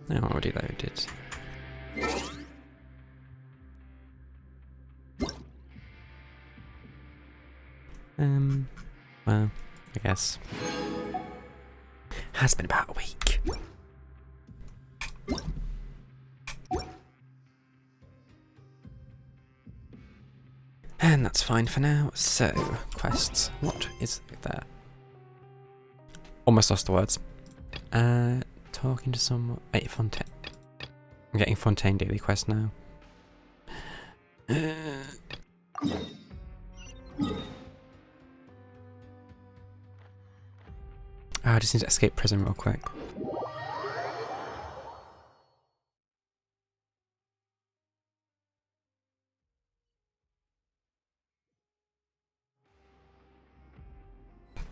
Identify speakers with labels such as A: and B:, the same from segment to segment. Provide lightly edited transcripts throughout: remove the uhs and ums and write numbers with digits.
A: I already loaded. Well, I guess. Has been about a week. And that's fine for now. So, quests. What is there? Almost lost the words. Talking to someone. Wait, Fontaine. I'm getting Fontaine daily quest now. I just need to escape prison real quick.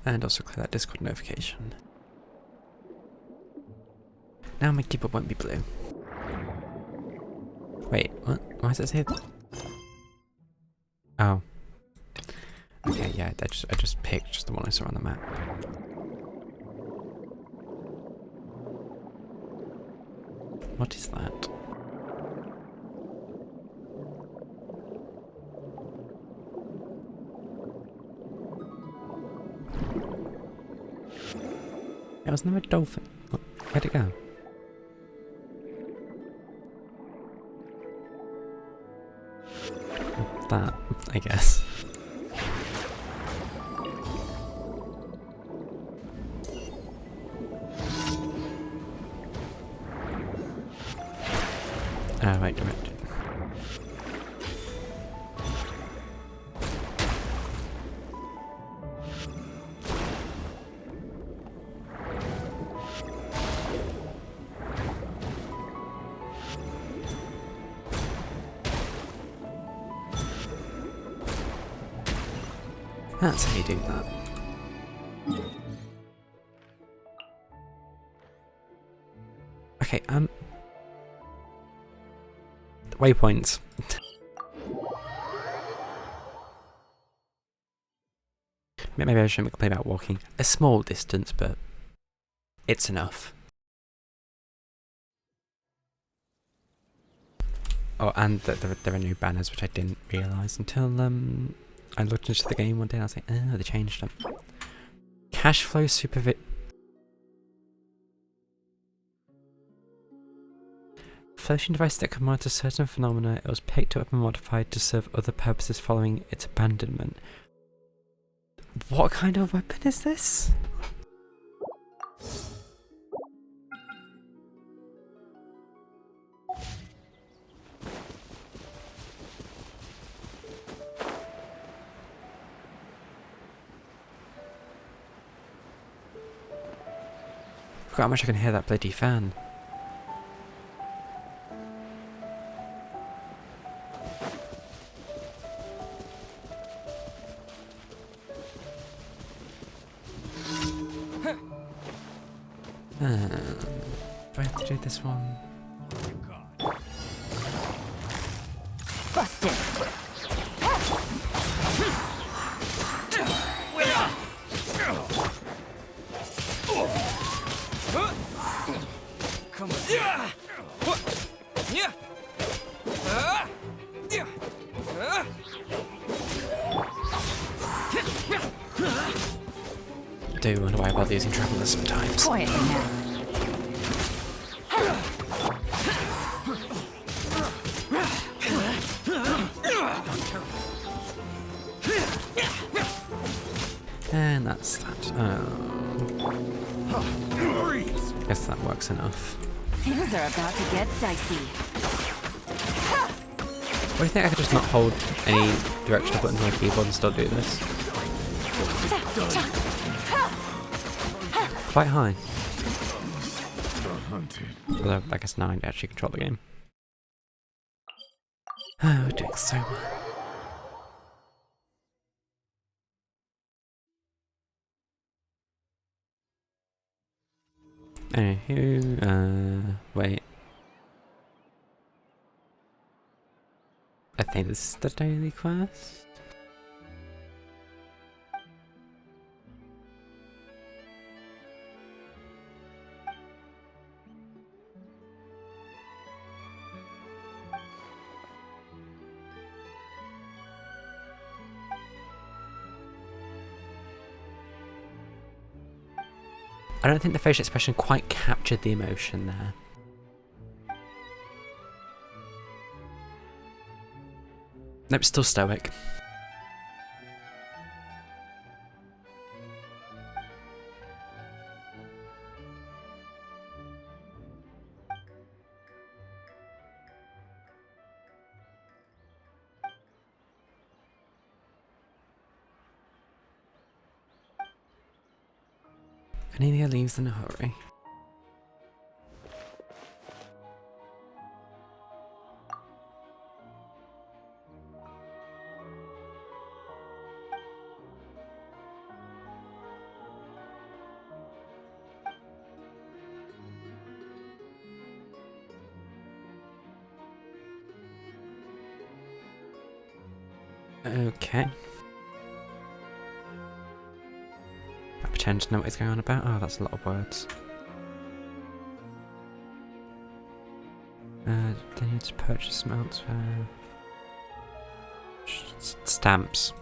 A: And also clear that Discord notification. Now my keyboard won't be blue. Wait, what? Why does it say that? Oh. Okay, yeah, I just picked just the one I saw on the map. What is that? There was never a dolphin. Oh, where'd it go? That, I guess. Right, direct. That's how you do that. Okay, waypoints. Maybe I shouldn't complain about walking a small distance, but it's enough. Oh, and there are new banners, which I didn't realise until I looked into the game one day and I was like, oh, they changed them. Cash flow floating device that can monitor certain phenomena. It was picked up and modified to serve other purposes following its abandonment. What kind of weapon is this? Forgot how much I can hear that bloody fan. Do I have to do this one?
B: Busted. Come on.
A: I do wonder why I bother using travelers sometimes.
B: Quietly now.
A: And that's that. Guess that works enough.
B: Things are about to get dicey.
A: What do you think I could just not hold any directional buttons on my keyboard and still do this? Quite high. Although I guess now I actually control the game. Oh, we're doing so well. Anywho, wait. I think this is the daily quest. I don't think the facial expression quite captured the emotion there. Nope, still stoic. Cornelia leaves in a hurry. Okay. I pretend to know what he's going on about. Oh, that's a lot of words. They need to purchase some elsewhere. Stamps.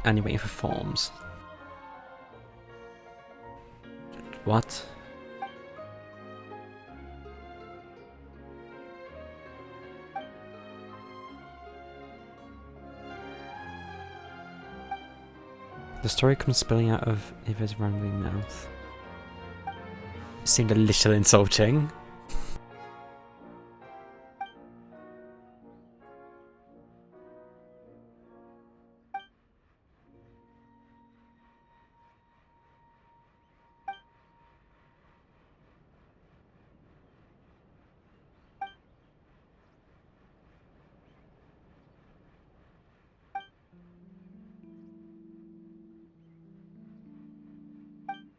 A: And you're waiting for forms. What? The story comes spilling out of Eva's rambling mouth. It seemed a little insulting.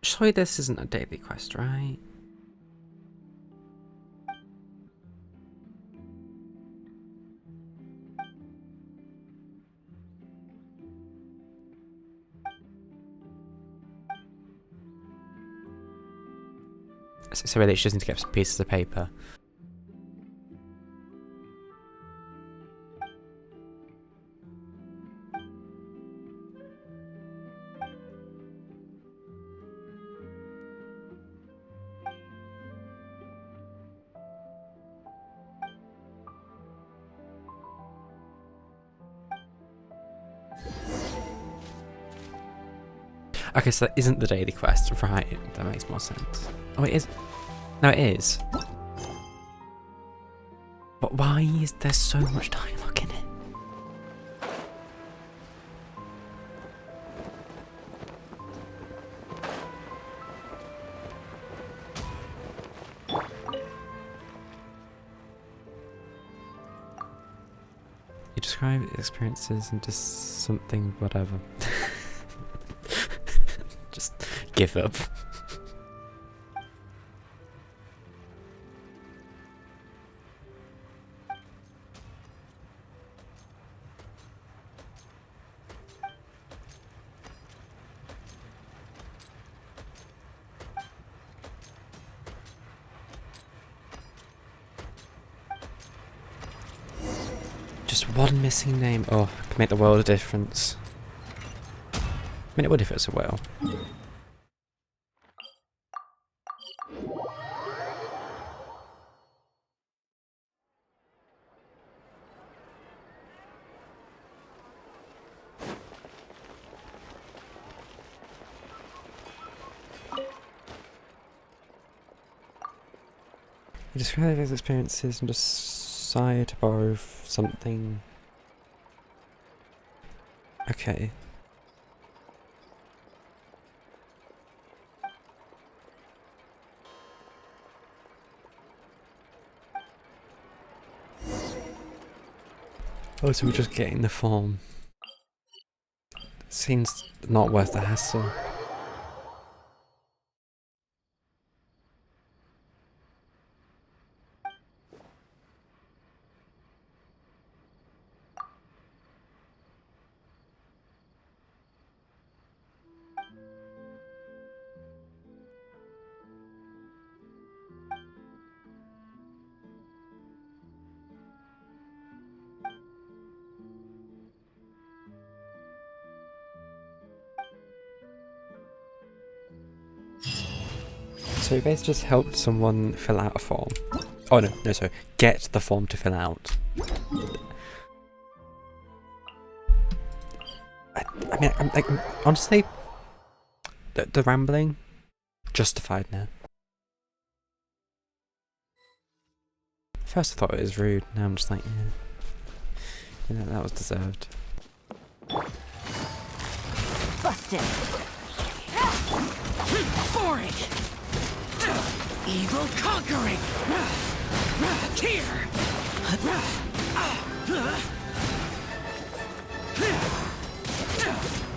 A: Surely this isn't a daily quest, right? So really, she just needs to get some pieces of paper. Okay, so that isn't the daily quest, right? That makes more sense. Oh, it is. No, it is. But why is there so much dialogue in it? You describe experiences into something, whatever. Just give up. Just one missing name. Oh, can make the world a difference. I mean, it would if it was a whale. You describe his experiences and decide to borrow something. Okay. Oh, so we're just getting the form. Seems not worth the hassle. So you basically just helped someone fill out a form. Oh no, sorry. Get the form to fill out. I mean, I'm like, honestly, the rambling, justified now. First I thought it was rude, now I'm just like, yeah, that was deserved.
B: Busted.
C: Boring. Evil conquering. Here.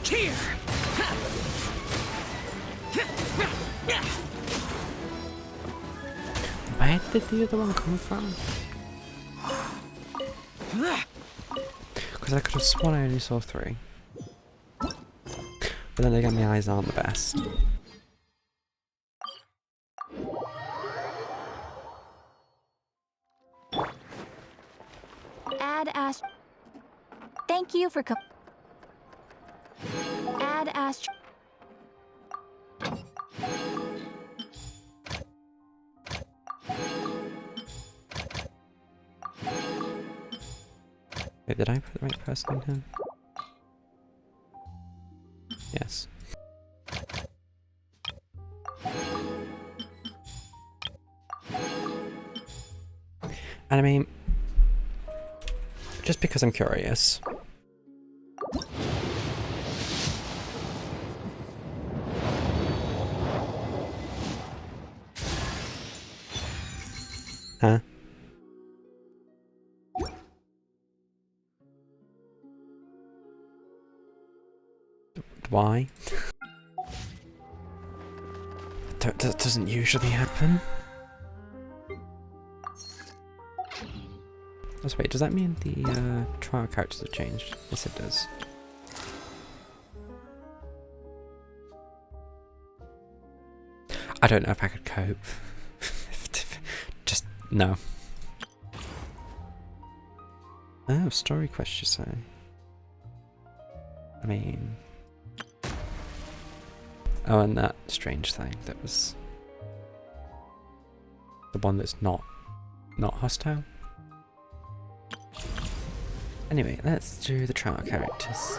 C: Here.
A: Where did the other one come from? Because I could have sworn I only saw 3. But then again, my eyes aren't the best.
B: Add Ast. Thank you for Add Ast.
A: Wait, did I put the right person in here? Yes. And I mean, just because I'm curious. Huh? Why? That doesn't usually happen. Oh, wait, does that mean the trial characters have changed? Yes, it does. I don't know if I could cope. Just no. Oh, story quest, you say? I mean... Oh, and that strange thing that was... the one that's not hostile? Anyway, let's do the trial characters.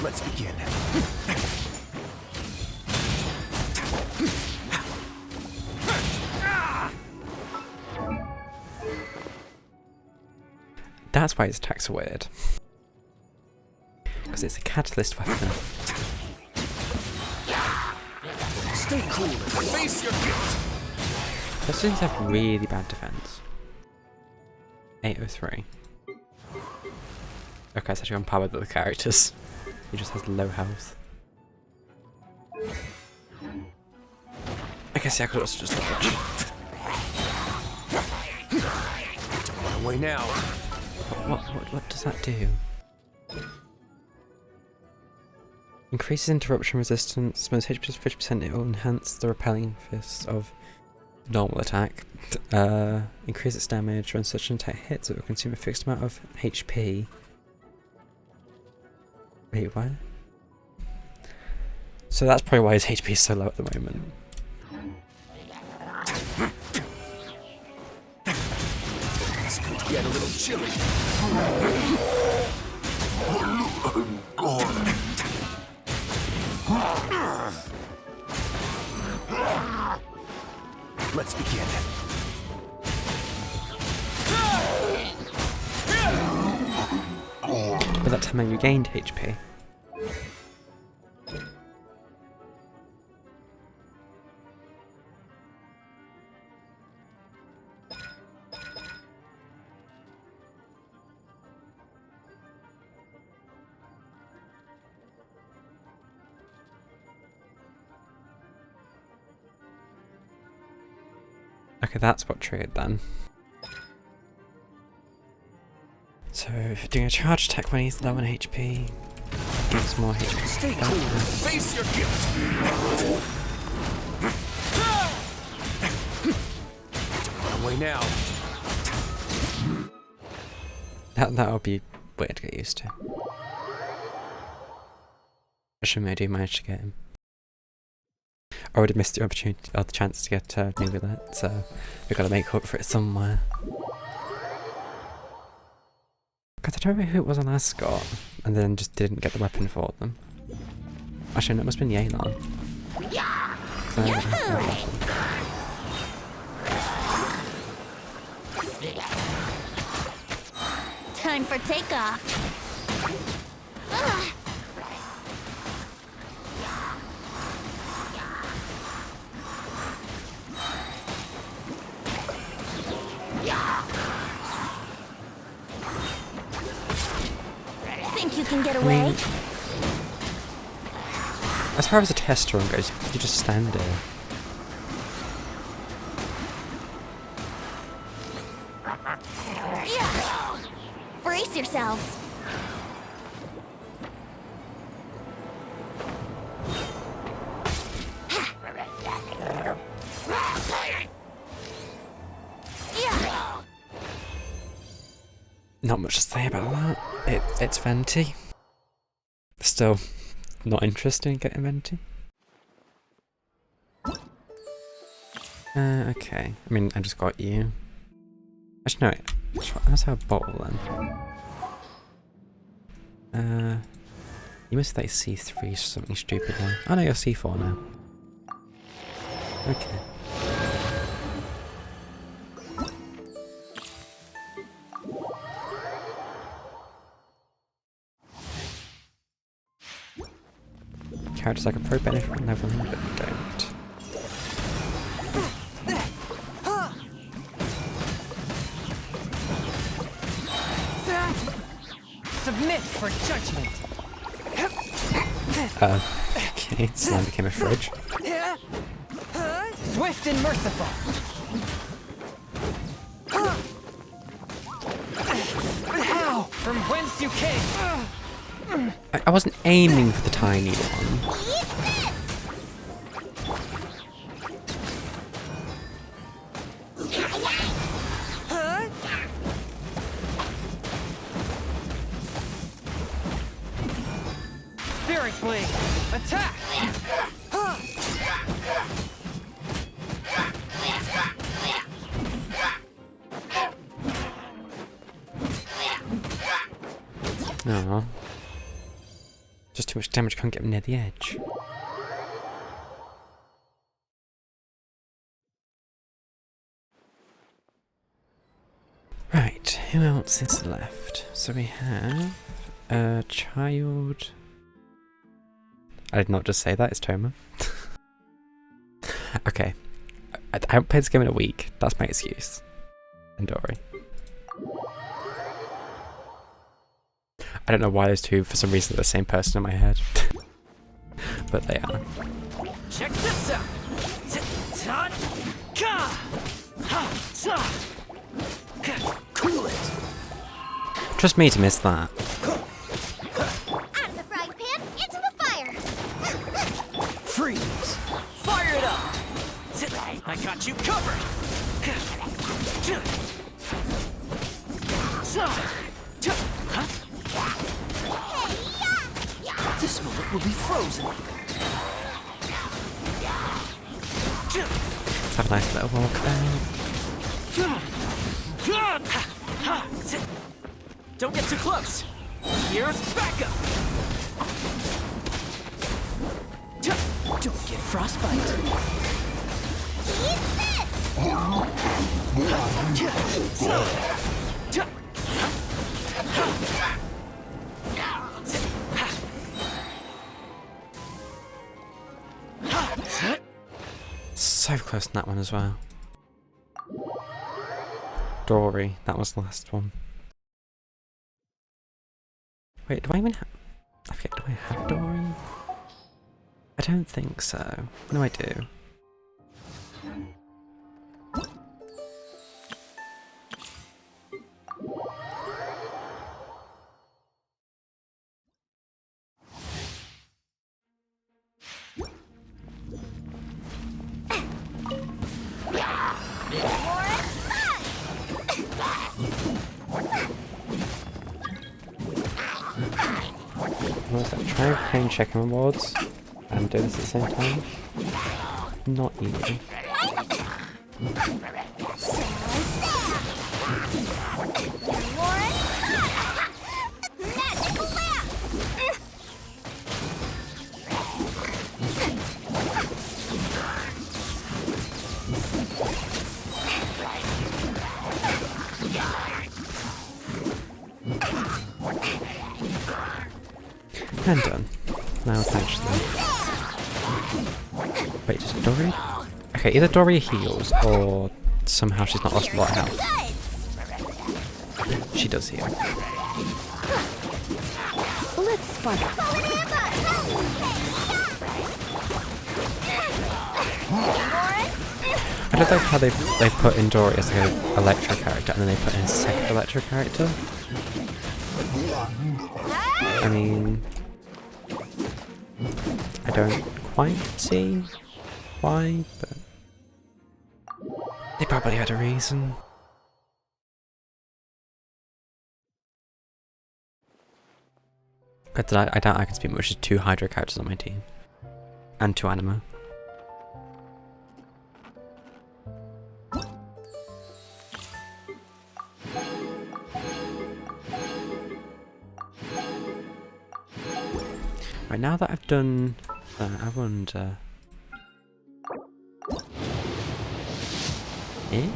D: Let's begin.
A: That's why his attacks are weird. Because it's a catalyst weapon.
D: Stay cool and face your guilt.
A: Those things have really bad defense. 803. Okay, it's actually on par with the other characters. He just has low health. I guess I could also just dodge.
D: Don't run away now.
A: What does that do? Increases interruption resistance, most HP plus 50%, it will enhance the repelling fist of normal attack. Increase its damage when such an attack hits, it will consume a fixed amount of HP. Wait, what? So that's probably why his HP is so low at the moment.
D: It's going to get a little chilly. Let's begin.
A: But that time I regained HP. Okay, that's what triggered then. So, if you're doing a charge attack when he's low on HP, gives more HP.
D: Stay cool and face your guilt. Don't run away now.
A: That'll be weird to get used to. Assuming I do manage to get him. I already missed the opportunity or the chance to get new roulette, so we gotta make up for it somewhere. Because I don't know who it was on Ascot, and then just didn't get the weapon for them. Actually, no, it must have been Yelan.
B: Time for takeoff. Ugh. Think you can get away?
A: As far as the test run goes, you just stand there.
B: Yeah. Brace yourselves. Yeah.
A: Not much to say about that. It's Venti. Still not interested in getting Venti. Okay. I mean, I just got you. Actually, no. Let's have a bottle then. You must say C3 or something stupid now. Oh no, you're C4 now. Okay. Characters I could pro benefit from leveling, but don't.
C: Submit for judgment.
A: Okay, slime became a fridge.
C: Swift and merciful. How? From whence you came?
A: I wasn't aiming for the tiny one.
C: Spirit blade. Attack.
A: Aww. Just too much damage, can't get him near the edge. Right, who else is left? So we have a child. I did not just say that, it's Toma. Okay. I haven't played this game in a week, that's my excuse. And Dory. I don't know why those two, for some reason, are the same person in my head. But they are.
C: Check this out. Cool it.
A: Trust me to miss that.
B: Out of the frying pan, into the fire.
C: Freeze. Fire it up. I got you covered. This moment will be frozen.
A: Let's have a nice little walk out.
C: Don't get too close. Here's backup. Don't get frostbite.
A: So close to that one as well. Dory, that was the last one. Wait, do I even have... I forget, do I have Dory? I don't think so. No, I do. was like, try playing chicken rewards and do this at the same time. Not easy. And done. Now attach them. Wait, does Dory? Okay, either Dory heals or somehow she's not lost a lot of health. She does heal.
B: Let's spark.
A: I don't like how they put in Dory as like an Electro character and then they put in a second Electro character. I mean, I don't quite see why, but they probably had a reason. But I doubt I can speak much to 2 Hydra characters on my team. And 2 Anima. Right, now that I've done... I wonder... Eh?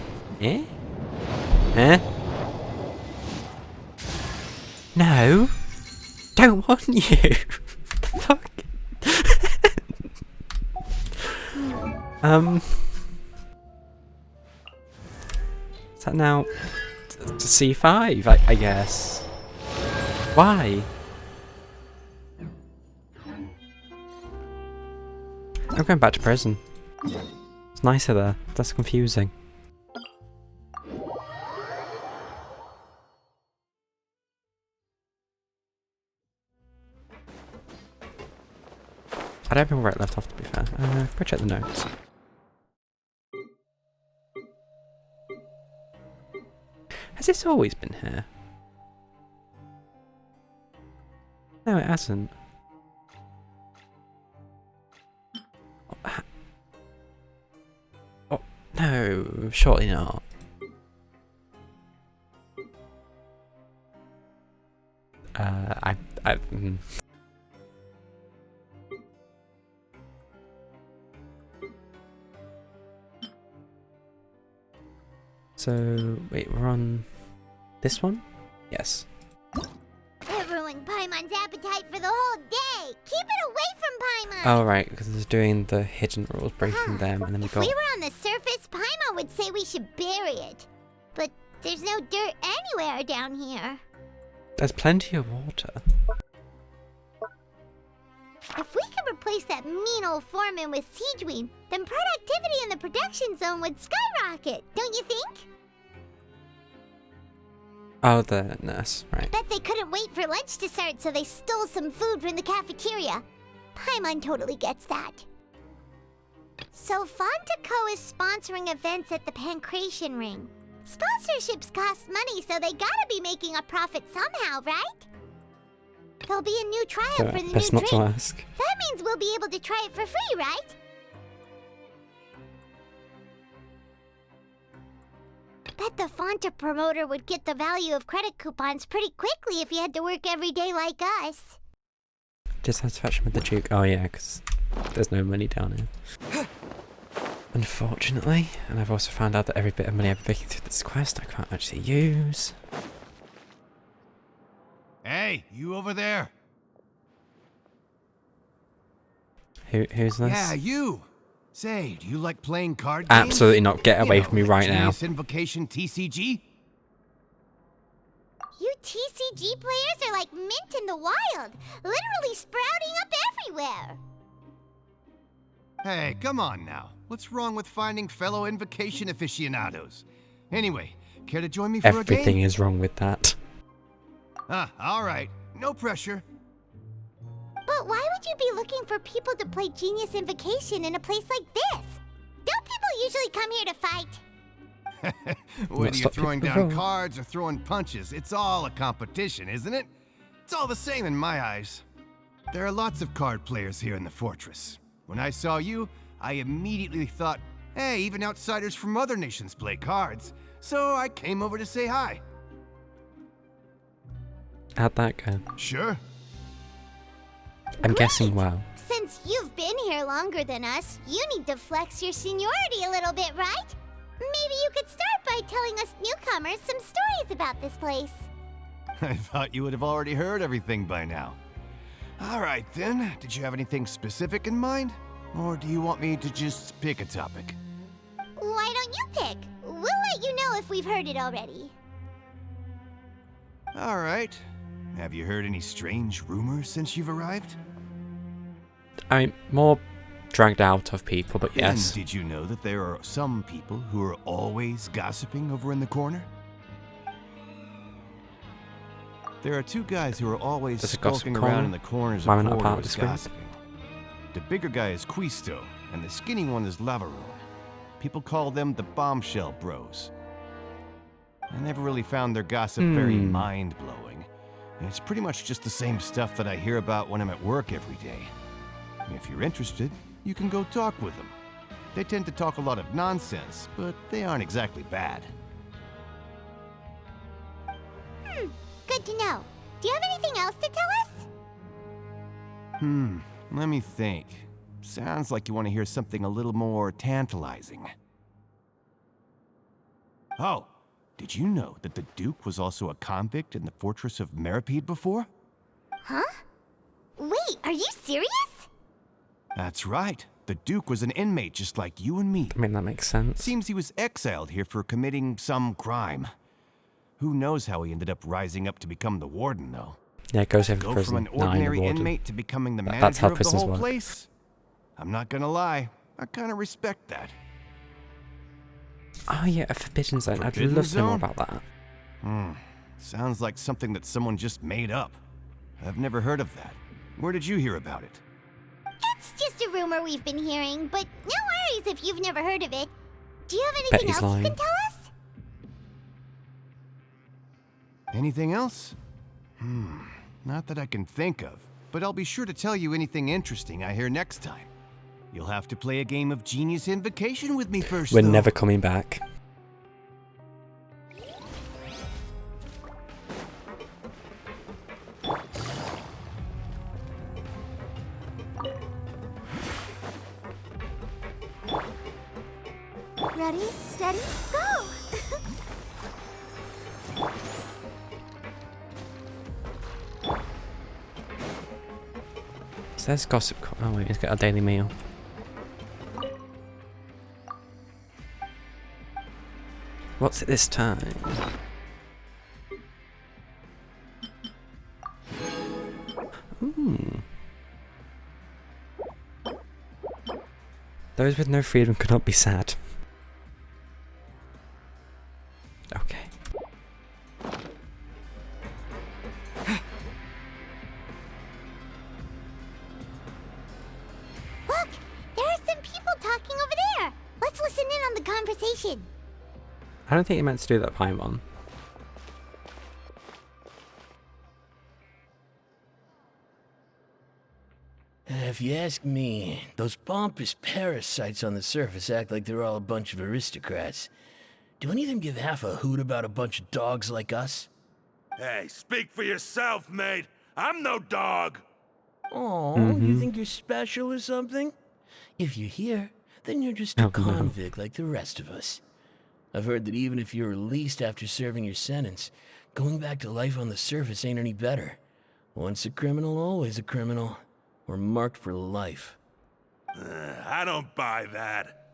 A: No! Don't want you! Fuck! Is that now... C5, I guess? Why? I'm going back to prison. It's nicer there. That's confusing. I don't remember where it left off, to be fair. Go check the notes. Has this always been here? No, it hasn't. Oh, no, surely not. So, wait, we're on this one? Yes.
B: It ruined Paimon's appetite for the whole day. Keep it away from Paimon.
A: Oh, right, because it's doing the hidden rules, breaking them, and then we
B: If
A: got...
B: we were on the surface, Paimon would say we should bury it. But there's no dirt anywhere down here.
A: There's plenty of water.
B: If we could replace that mean old foreman with Siegeween, then productivity in the production zone would skyrocket, don't you think?
A: Oh, the nurse, right.
B: Bet they couldn't wait for lunch to start, so they stole some food from the cafeteria. Paimon totally gets that. So Fontaco is sponsoring events at the Pancration Ring. Sponsorships cost money, so they gotta be making a profit somehow, right? There'll be a new trial for the new
A: Best not
B: drink.
A: to ask.
B: That means we'll be able to try it for free, right? Bet the Fonta promoter would get the value of credit coupons pretty quickly if you had to work every day like us.
A: Just had to fetch him with the Duke. Oh yeah, because there's no money down here. Unfortunately. And I've also found out that every bit of money I'm making through this quest I can't actually use.
D: Hey, you over there?
A: Who's this?
D: Yeah, you. Say, do you like playing card games?
A: Absolutely not. Get away from me right now.
D: Genius Invocation TCG?
B: You TCG players are like mint in the wild, literally sprouting up everywhere.
D: Hey, come on now. What's wrong with finding fellow Invocation aficionados? Anyway, care to join me for a game?
A: Everything is wrong with that.
D: Ah, all right. No pressure.
B: But why would you be looking for people to play Genius Invocation in a place like this? Don't people usually come here to fight?
D: Whether you're
A: stop
D: throwing
A: people
D: down
A: from-
D: cards or throwing punches, it's all a competition, isn't it? It's all the same in my eyes. There are lots of card players here in the fortress. When I saw you, I immediately thought, hey, even outsiders from other nations play cards. So I came over to say hi.
A: How'd that go?
D: Sure.
A: I'm guessing well.
B: Since you've been here longer than us, you need to flex your seniority a little bit, right? Maybe you could start by telling us newcomers some stories about this place.
D: I thought you would have already heard everything by now. All right, then. Did you have anything specific in mind? Or do you want me to just pick a topic?
B: Why don't you pick? We'll let you know if we've heard it already.
D: All right. Have you heard any strange rumors since you've arrived?
A: I mean, more dragged out of people, but yes.
D: And did you know that there are some people who are always gossiping over in the corner? There are two guys who are always
A: There's a gossip
D: skulking
A: corner?
D: around in the corners
A: Why am I
D: of
A: not a part of
D: corridors
A: this group?
D: gossiping. The bigger guy is Quisto, and the skinny one is Lavaroon. People call them the Bombshell Bros. I never really found their gossip very mind-blowing. It's pretty much just the same stuff that I hear about when I'm at work every day. If you're interested, you can go talk with them. They tend to talk a lot of nonsense, but they aren't exactly bad.
B: Good to know. Do you have anything else to tell us?
D: Let me think. Sounds like you want to hear something a little more tantalizing. Oh, did you know that the Duke was also a convict in the fortress of Meropide before?
B: Huh? Wait, are you serious?
D: That's right. The Duke was an inmate just like you and me.
A: I mean, that makes sense.
D: Seems he was exiled here for committing some crime. Who knows how he ended up rising up to become the warden, though?
A: Yeah, it goes over
D: Go
A: prison.
D: from an ordinary inmate to becoming the
A: That's how
D: manager of the
A: prisons
D: whole
A: work.
D: place? I'm not gonna lie, I kinda respect that.
A: Oh yeah, a forbidden zone.
D: Forbidden
A: I'd love to know more
D: zone?
A: about that.
D: Sounds like something that someone just made up. I've never heard of that. Where did you hear about it?
B: It's just a rumor we've been hearing, but no worries if you've never heard of it. Do you have
A: Bet
B: anything
A: he's
B: else you
A: lying.
B: can tell us?
D: Anything else? Not that I can think of, but I'll be sure to tell you anything interesting I hear next time. You'll have to play a game of Genius Invocation with me first,
A: We're
D: though.
A: never coming back.
B: Ready, steady, go!
A: So there's gossip. Oh wait, he's got a daily meal. What's it this time? Those with no freedom cannot be sad. Okay.
B: Look, there are some people talking over there. Let's listen in on the conversation.
A: I don't think you meant to do that, Paimon.
E: If you ask me, those pompous parasites on the surface act like they're all a bunch of aristocrats. Do any of them give half a hoot about a bunch of dogs like us?
F: Hey, speak for yourself, mate. I'm no dog.
E: Oh, you think you're special or something? If you're here, then you're just a
A: Oh, no.
E: convict like the rest of us. I've heard that even if you're released after serving your sentence, going back to life on the surface ain't any better. Once a criminal, always a criminal. We're marked for life.
F: I don't buy that.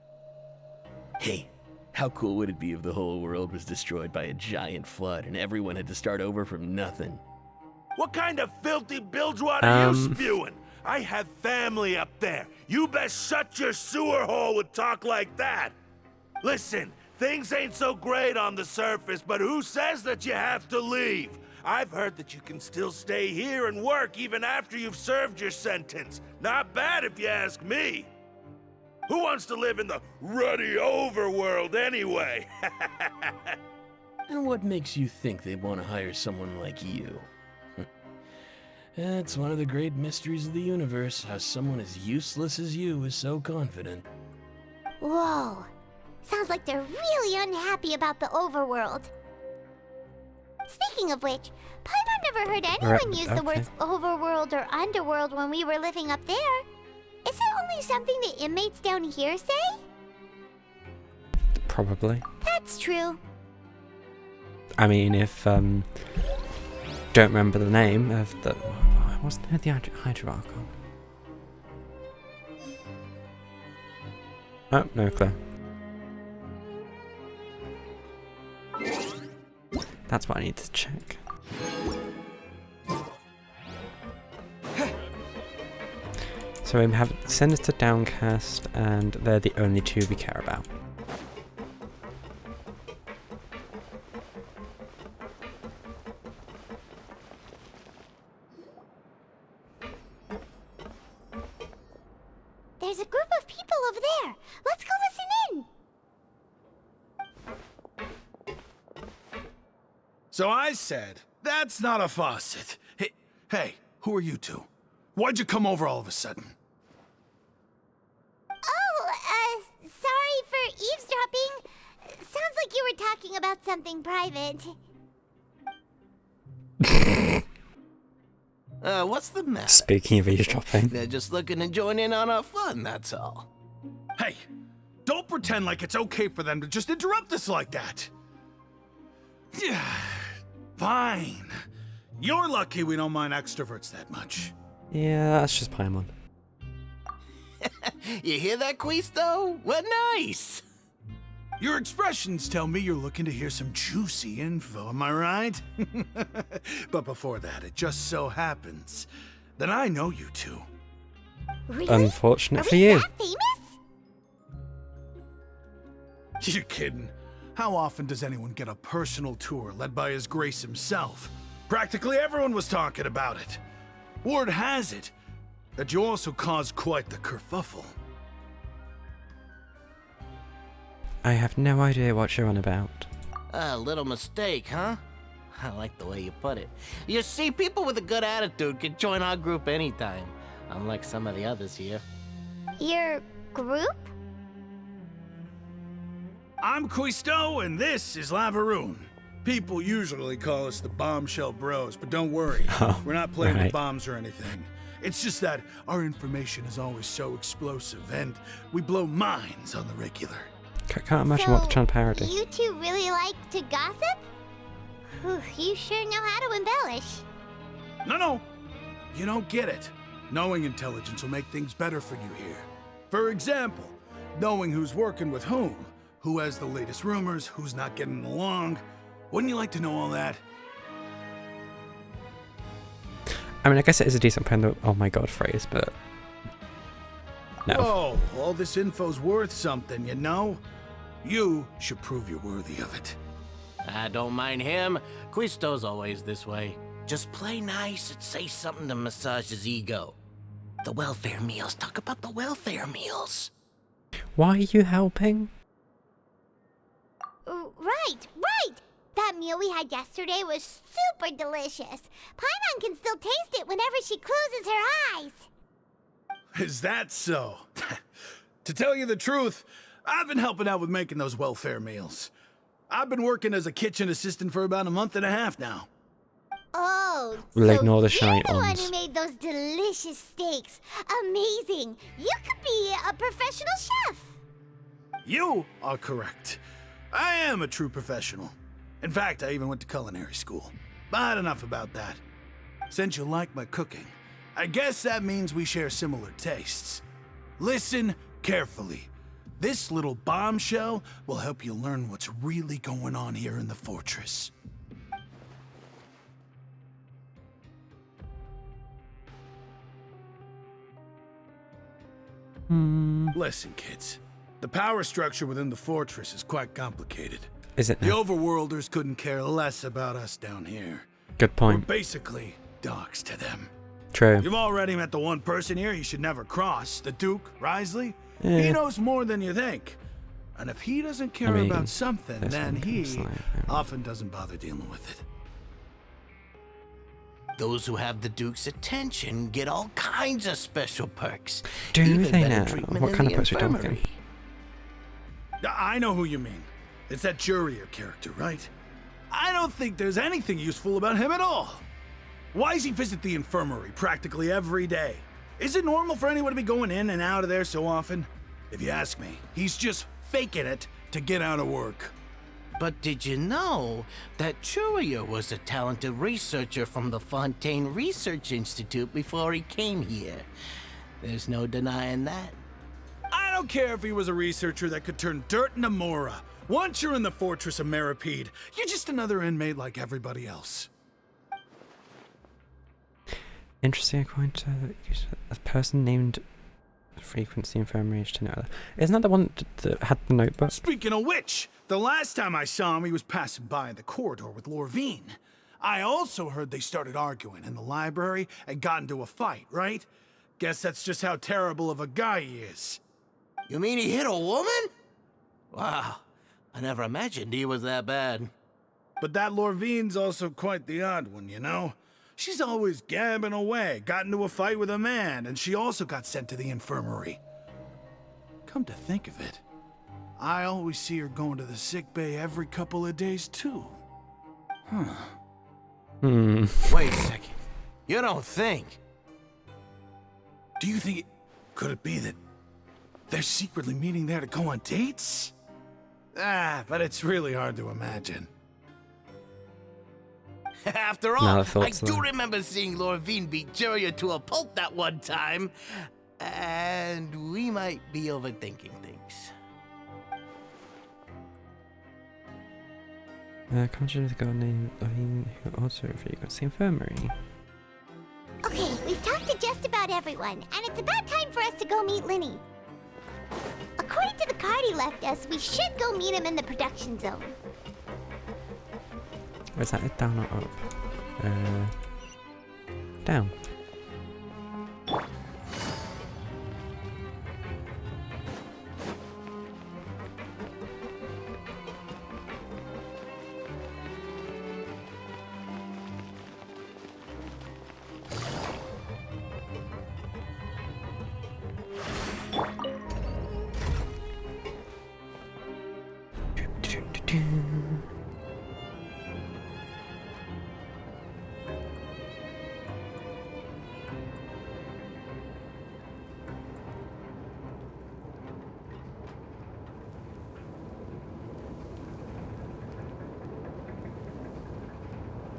E: Hey, how cool would it be if the whole world was destroyed by a giant flood and everyone had to start over from nothing?
F: What kind of filthy bilgewater are you
A: Um.
F: spewing? I have family up there. You best shut your sewer hole with talk like that. Listen, things ain't so great on the surface, but who says that you have to leave? I've heard that you can still stay here and work even after you've served your sentence. Not bad if you ask me. Who wants to live in the ruddy overworld anyway?
E: And what makes you think they want to hire someone like you? It's one of the great mysteries of the universe, how someone as useless as you is so confident.
B: Whoa. Sounds like they're really unhappy about the overworld. Speaking of which, Paimon never heard anyone use the words overworld or underworld when we were living up there. Is it only something the inmates down here say?
A: Probably.
B: That's true.
A: I mean, if don't remember the name of the what's the name of the hierarchical? Oh, no clue. That's what I need to check. So we have Sinister, Downcast, and they're the only two we care about.
B: There's a group of people over there. Let's go listen in.
G: So I said, that's not a faucet. Hey, who are you two? Why'd you come over all of a sudden?
B: Oh, sorry for eavesdropping. Sounds like you were talking about something private.
H: What's the matter?
A: Speaking of eavesdropping.
H: They're just looking to join in on our fun, that's all.
G: Hey, don't pretend like it's okay for them to just interrupt us like that. Yeah, fine. You're lucky we don't mind extroverts that much.
A: Yeah, that's just Paimon.
H: You hear that, Quisto? What nice!
G: Your expressions tell me you're looking to hear some juicy info, am I right? But before that, it just so happens that I know you two.
B: Really?
A: Unfortunate
B: Are
A: for
B: we
A: you.
B: that famous?
G: You're kidding. How often does anyone get a personal tour led by His Grace himself? Practically everyone was talking about it. Word has it that you also caused quite the kerfuffle.
A: I have no idea what you're on about.
H: A little mistake, huh? I like the way you put it. You see, people with a good attitude can join our group anytime, unlike some of the others here.
B: Your group?
G: I'm Quisto, and this is Lavaroon. People usually call us the Bombshell Bros, but don't worry. We're not playing with bombs or anything. It's just that our information is always so explosive, and we blow minds on the regular.
A: I can't imagine what they're trying to parody.
B: You two really like to gossip? Whew, you sure know how to embellish.
G: No. You don't get it. Knowing intelligence will make things better for you here. For example, knowing who's working with whom, who has the latest rumors, who's not getting along. Wouldn't you like to know all that?
A: I mean, I guess it is a decent kind of oh my god phrase, but no.
G: Oh, all this info's worth something, you know? You should prove you're worthy of it.
H: I don't mind him. Quisto's always this way. Just play nice and say something to massage his ego. The welfare meals. Talk about the welfare meals.
A: Why are you helping?
B: Right. That meal we had yesterday was super delicious. Paimon can still taste it whenever she closes her eyes.
G: Is that so? To tell you the truth, I've been helping out with making those welfare meals. I've been working as a kitchen assistant for about a month and a half now.
B: Oh,
A: We'll
B: so
A: ignore the
B: you're
A: shite
B: the one
A: ones.
B: who made those delicious steaks. Amazing. You could be a professional chef.
G: You are correct. I am a true professional. In fact, I even went to culinary school. But enough about that. Since you like my cooking, I guess that means we share similar tastes. Listen carefully. This little bombshell will help you learn what's really going on here in the fortress. Listen, kids. The power structure within the fortress is quite complicated.
A: Is it
G: The
A: now?
G: overworlders couldn't care less about us down here.
A: Good
G: We're
A: point.
G: basically dogs to them.
A: True.
G: You've already met the one person here you should never cross, the Duke, Risley. He
A: Yeah.
G: knows more than you think. And if he doesn't care
A: mean,
G: about something,
A: there's
G: then
A: some
G: he
A: things like that.
G: often doesn't bother dealing with it.
H: Those who have the Duke's attention get all kinds of special perks.
A: Do
H: even
A: they
H: better
A: now?
H: treatment
A: What
H: in
A: kind
H: the
A: of perks we talking?
H: infirmary.
G: I know who you mean. It's that Jurier character, right? I don't think there's anything useful about him at all. Why does he visit the infirmary practically every day? Is it normal for anyone to be going in and out of there so often? If you ask me, he's just faking it to get out of work.
H: But did you know that Jurier was a talented researcher from the Fontaine Research Institute before he came here? There's no denying that.
G: I don't care if he was a researcher that could turn dirt into Mora. Once you're in the fortress of Meropide, you're just another inmate like everybody else.
A: Interesting, according to a person named Frequency Infirmary to know. Isn't that the one that had the notebook?
G: Speaking of which, the last time I saw him, he was passing by in the corridor with Lorvine. I also heard they started arguing in the library and got into a fight, right? Guess that's just how terrible of a guy he is.
H: You mean he hit a woman? Wow, I never imagined he was that bad.
G: But that Lorvine's also quite the odd one, you know? She's always gabbing away, got into a fight with a man, and she also got sent to the infirmary. Come to think of it, I always see her going to the sick bay every couple of days, too. Huh.
H: Wait a second. You don't think?
G: Do you think could it be that they're secretly meeting there to go on dates? But it's really hard to imagine.
H: After all,
A: No,
H: I do remember seeing Lorvine beat Jurier to a pulp that one time. And we might be overthinking things.
A: Conjured with a god named Lorvine, who also frequents the infirmary.
B: Okay, we've talked to just about everyone, and it's about time for us to go meet Linny. According to the card he left us, we should go meet him in the production zone.
A: Where's that? Down or up? Down.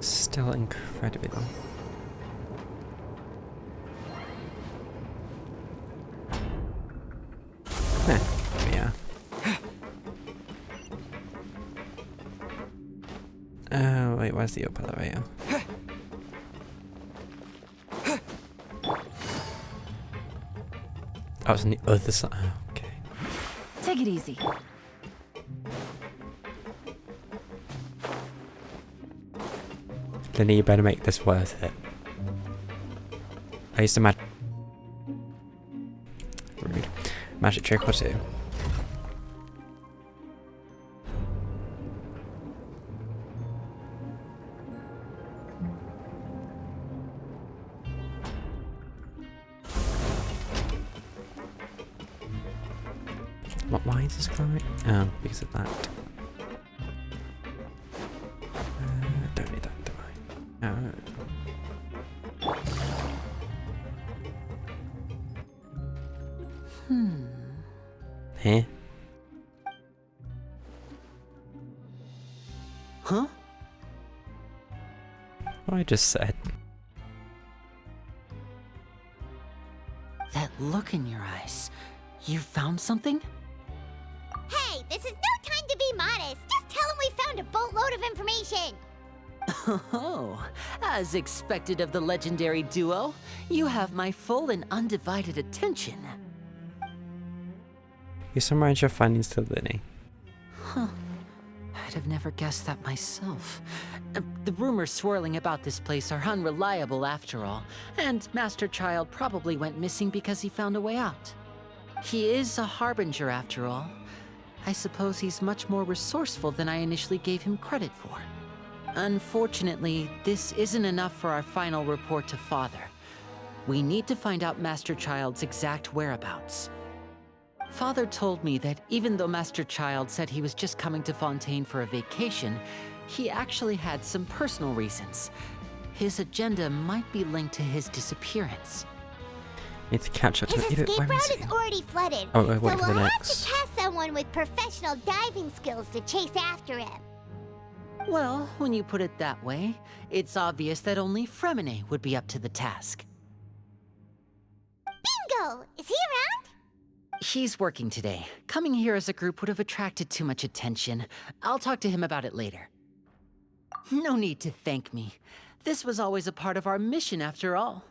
A: Still incredibly long. There we are. Oh, wait, where's the up elevator? Oh, it's on the other side. Oh, okay.
I: Take it easy.
A: Linny, you better make this worth it. I used to rude. Magic trick or two. Why is this going? Oh, because of that. Don't need that, do I? Huh?
H: Huh?
A: What I just said.
I: That look in your eyes. You found something?
B: Hey, this is no time to be modest. Just tell him we found a boatload of information.
I: Oh, as expected of the legendary duo, you have my full and undivided attention.
A: You summarise your findings to Linny.
I: Huh. I'd have never guessed that myself. The rumors swirling about this place are unreliable after all, and Master Child probably went missing because he found a way out. He is a harbinger after all. I suppose he's much more resourceful than I initially gave him credit for. Unfortunately, this isn't enough for our final report to Father. We need to find out Master Child's exact whereabouts. Father told me that even though Master Child said he was just coming to Fontaine for a vacation, he actually had some personal reasons. His agenda might be linked to his disappearance.
A: Need to catch up to
B: His
A: it.
B: escape route is already flooded,
A: Oh,
B: so
A: wait
B: we'll
A: for the
B: have
A: next.
B: to cast someone with professional diving skills to chase after him.
I: Well, when you put it that way, it's obvious that only Fremine would be up to the task.
B: Bingo! Is he around?
I: He's working today. Coming here as a group would have attracted too much attention. I'll talk to him about it later. No need to thank me. This was always a part of our mission after all.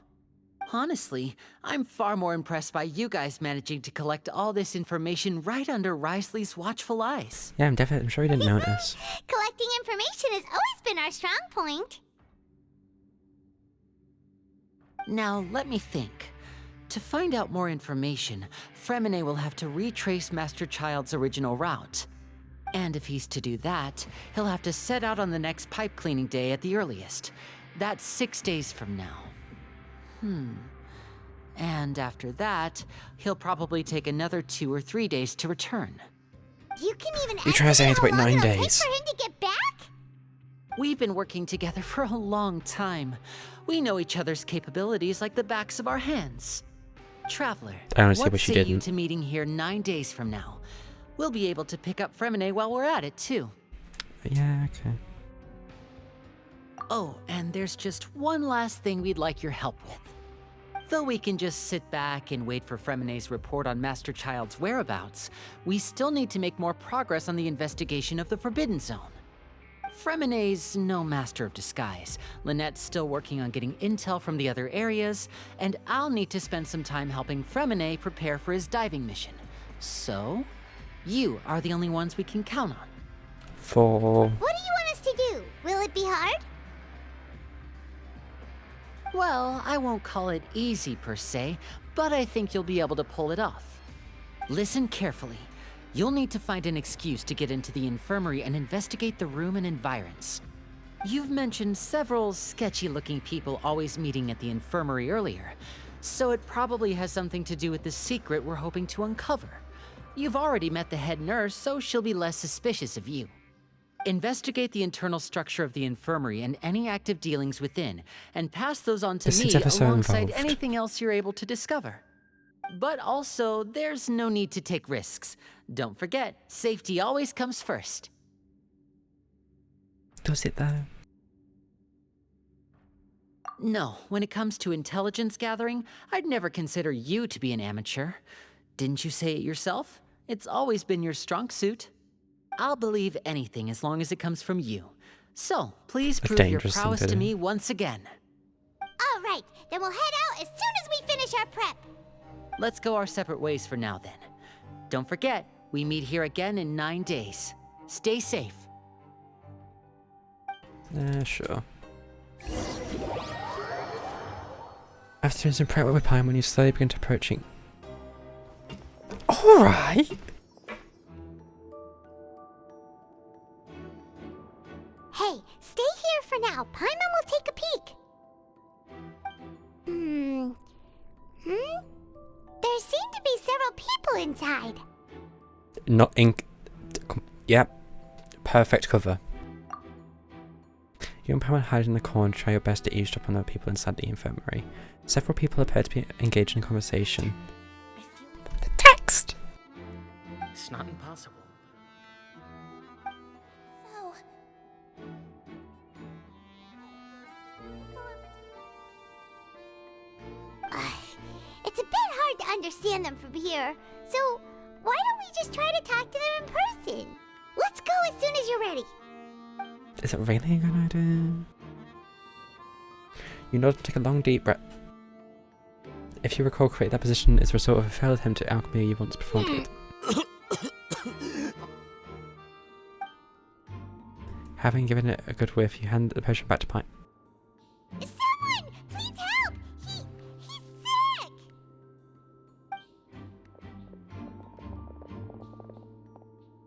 I: Honestly, I'm far more impressed by you guys managing to collect all this information right under Risley's watchful eyes.
A: Yeah, I'm sure he didn't notice.
B: Collecting information has always been our strong point.
I: Now, let me think. To find out more information, Fremine will have to retrace Master Child's original route. And if he's to do that, he'll have to set out on the next pipe cleaning day at the earliest. That's 6 days from now. And after that, he'll probably take another 2 or 3 days to return.
B: You can even
A: You try to say
B: estimate
A: it's
B: how
A: wait
B: long
A: 9
B: it'll take
A: days.
B: for him to get back?
I: We've been working together for a long time. We know each other's capabilities like the backs of our hands. Traveler,
A: I honestly
I: what
A: wish you
I: say you
A: didn't.
I: to meeting here 9 days from now? We'll be able to pick up Fremine while we're at it, too.
A: Yeah, okay.
I: Oh, and there's just one last thing we'd like your help with. Though we can just sit back and wait for Fremine's report on Master Child's whereabouts, we still need to make more progress on the investigation of the Forbidden Zone. Fremine's no master of disguise, Lynette's still working on getting intel from the other areas, and I'll need to spend some time helping Fremine prepare for his diving mission. So, you are the only ones we can count on.
A: For...
B: What do you want us to do? Will it be hard?
I: Well, I won't call it easy per se, but I think you'll be able to pull it off. Listen carefully. You'll need to find an excuse to get into the infirmary and investigate the room and environs. You've mentioned several sketchy-looking people always meeting at the infirmary earlier, so it probably has something to do with the secret we're hoping to uncover. You've already met the head nurse, so she'll be less suspicious of you. Investigate the internal structure of the infirmary and any active dealings within, and pass those on to
A: This
I: me
A: seems ever so
I: alongside
A: involved.
I: anything else you're able to discover. But also, there's no need to take risks. Don't forget, safety always comes first.
A: Does it though?
I: No, when it comes to intelligence gathering, I'd never consider you to be an amateur. Didn't you say it yourself? It's always been your strong suit. I'll believe anything as long as it comes from you. So, please
A: That's
I: prove your
A: dangerous thing
I: prowess
A: to
I: to
A: do.
I: me once again.
B: All right, then we'll head out as soon as we finish our prep.
I: Let's go our separate ways for now then. Don't forget, we meet here again in 9 days. Stay safe.
A: Sure. After doing some prep with Pine, when you slowly begin to approaching. Alright!
B: Hey, stay here for now. Paimon will take a peek. There seem to be several people inside.
A: Not ink. Yep. Perfect cover. You and Pam hide in the corner, try your best to eavesdrop on the people inside the infirmary. Several people appear to be engaged in conversation. The text!
H: It's not impossible.
B: Oh. It's a bit hard to understand them from here, so why don't we just try to talk to them in person? Let's go as soon as you're ready.
A: Is it really a good idea? You nod and take a long deep breath. If you recall correctly, that position is a result of a failed attempt at alchemy you once performed with. Having given it a good whiff, you hand the potion back to Pine.
B: Someone, please help! He's sick!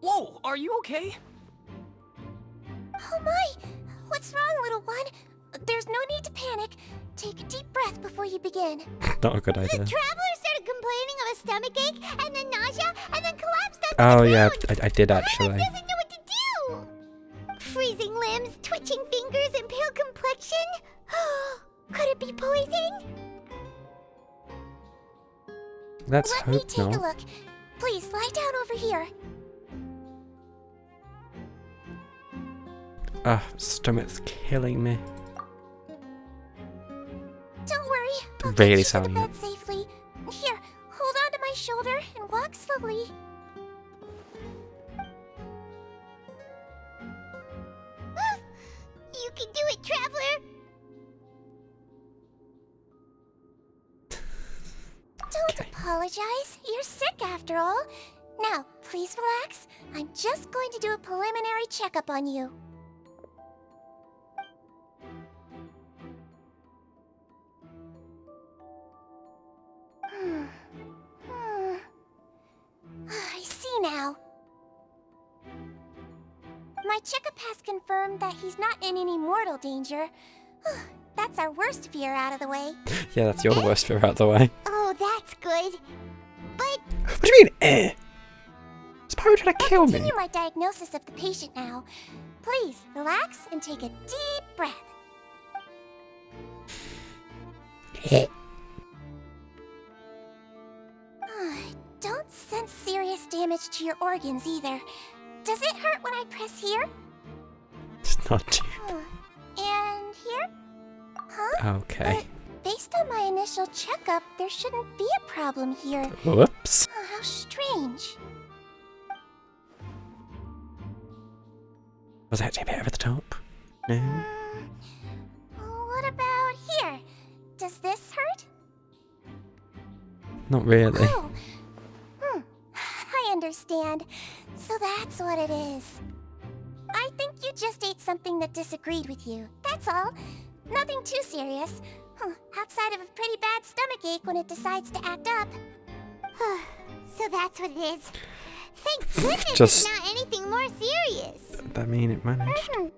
C: Whoa, are you okay?
B: Oh my! What's wrong, little one? There's no need to panic. Take a deep breath before you begin.
A: Not a good idea.
B: The traveler started complaining of a stomachache, and then nausea, and then collapsed onto
A: Oh
B: the
A: yeah,
B: ground.
A: I did
B: Paimon
A: actually.
B: doesn't know what to do. Freezing limbs, twitching fingers, and pale complexion? Could it be poison?
A: Let's
B: Let me
A: hope
B: take a
A: not.
B: look. Please, lie down over here.
A: Stomach's killing me.
B: Don't worry. I'll
A: Really
B: get you to
A: sorry.
B: the bed safely. Here, hold on to my shoulder and walk slowly. You can do it, traveler. Don't apologize. You're sick after all. Now, please relax. I'm just going to do a preliminary checkup on you. I see now. My checkup has confirmed that he's not in any mortal danger. That's our worst fear out of the way.
A: Yeah, that's your worst fear out of the way.
B: Oh, that's good. But
A: What do you mean, eh? Is Pyro trying to
B: I'll
A: kill me?
B: continue my diagnosis of the patient now. Please, relax and take a deep breath. Don't sense serious damage to your organs either. Does it hurt when I press here?
A: It's not too.
B: And here? Huh?
A: Okay.
B: Based on my initial checkup, there shouldn't be a problem here.
A: Whoops.
B: Oh, how strange.
A: Was that a bit over the top? No.
B: What about here? Does this hurt?
A: Not really.
B: Oh. I understand. So that's what it is. I think you just ate something that disagreed with you. That's all. Nothing too serious. Outside of a pretty bad stomachache when it decides to act up. So that's what it is. Thank goodness
A: Just-
B: it's not anything more serious.
A: I mean, it managed.
B: And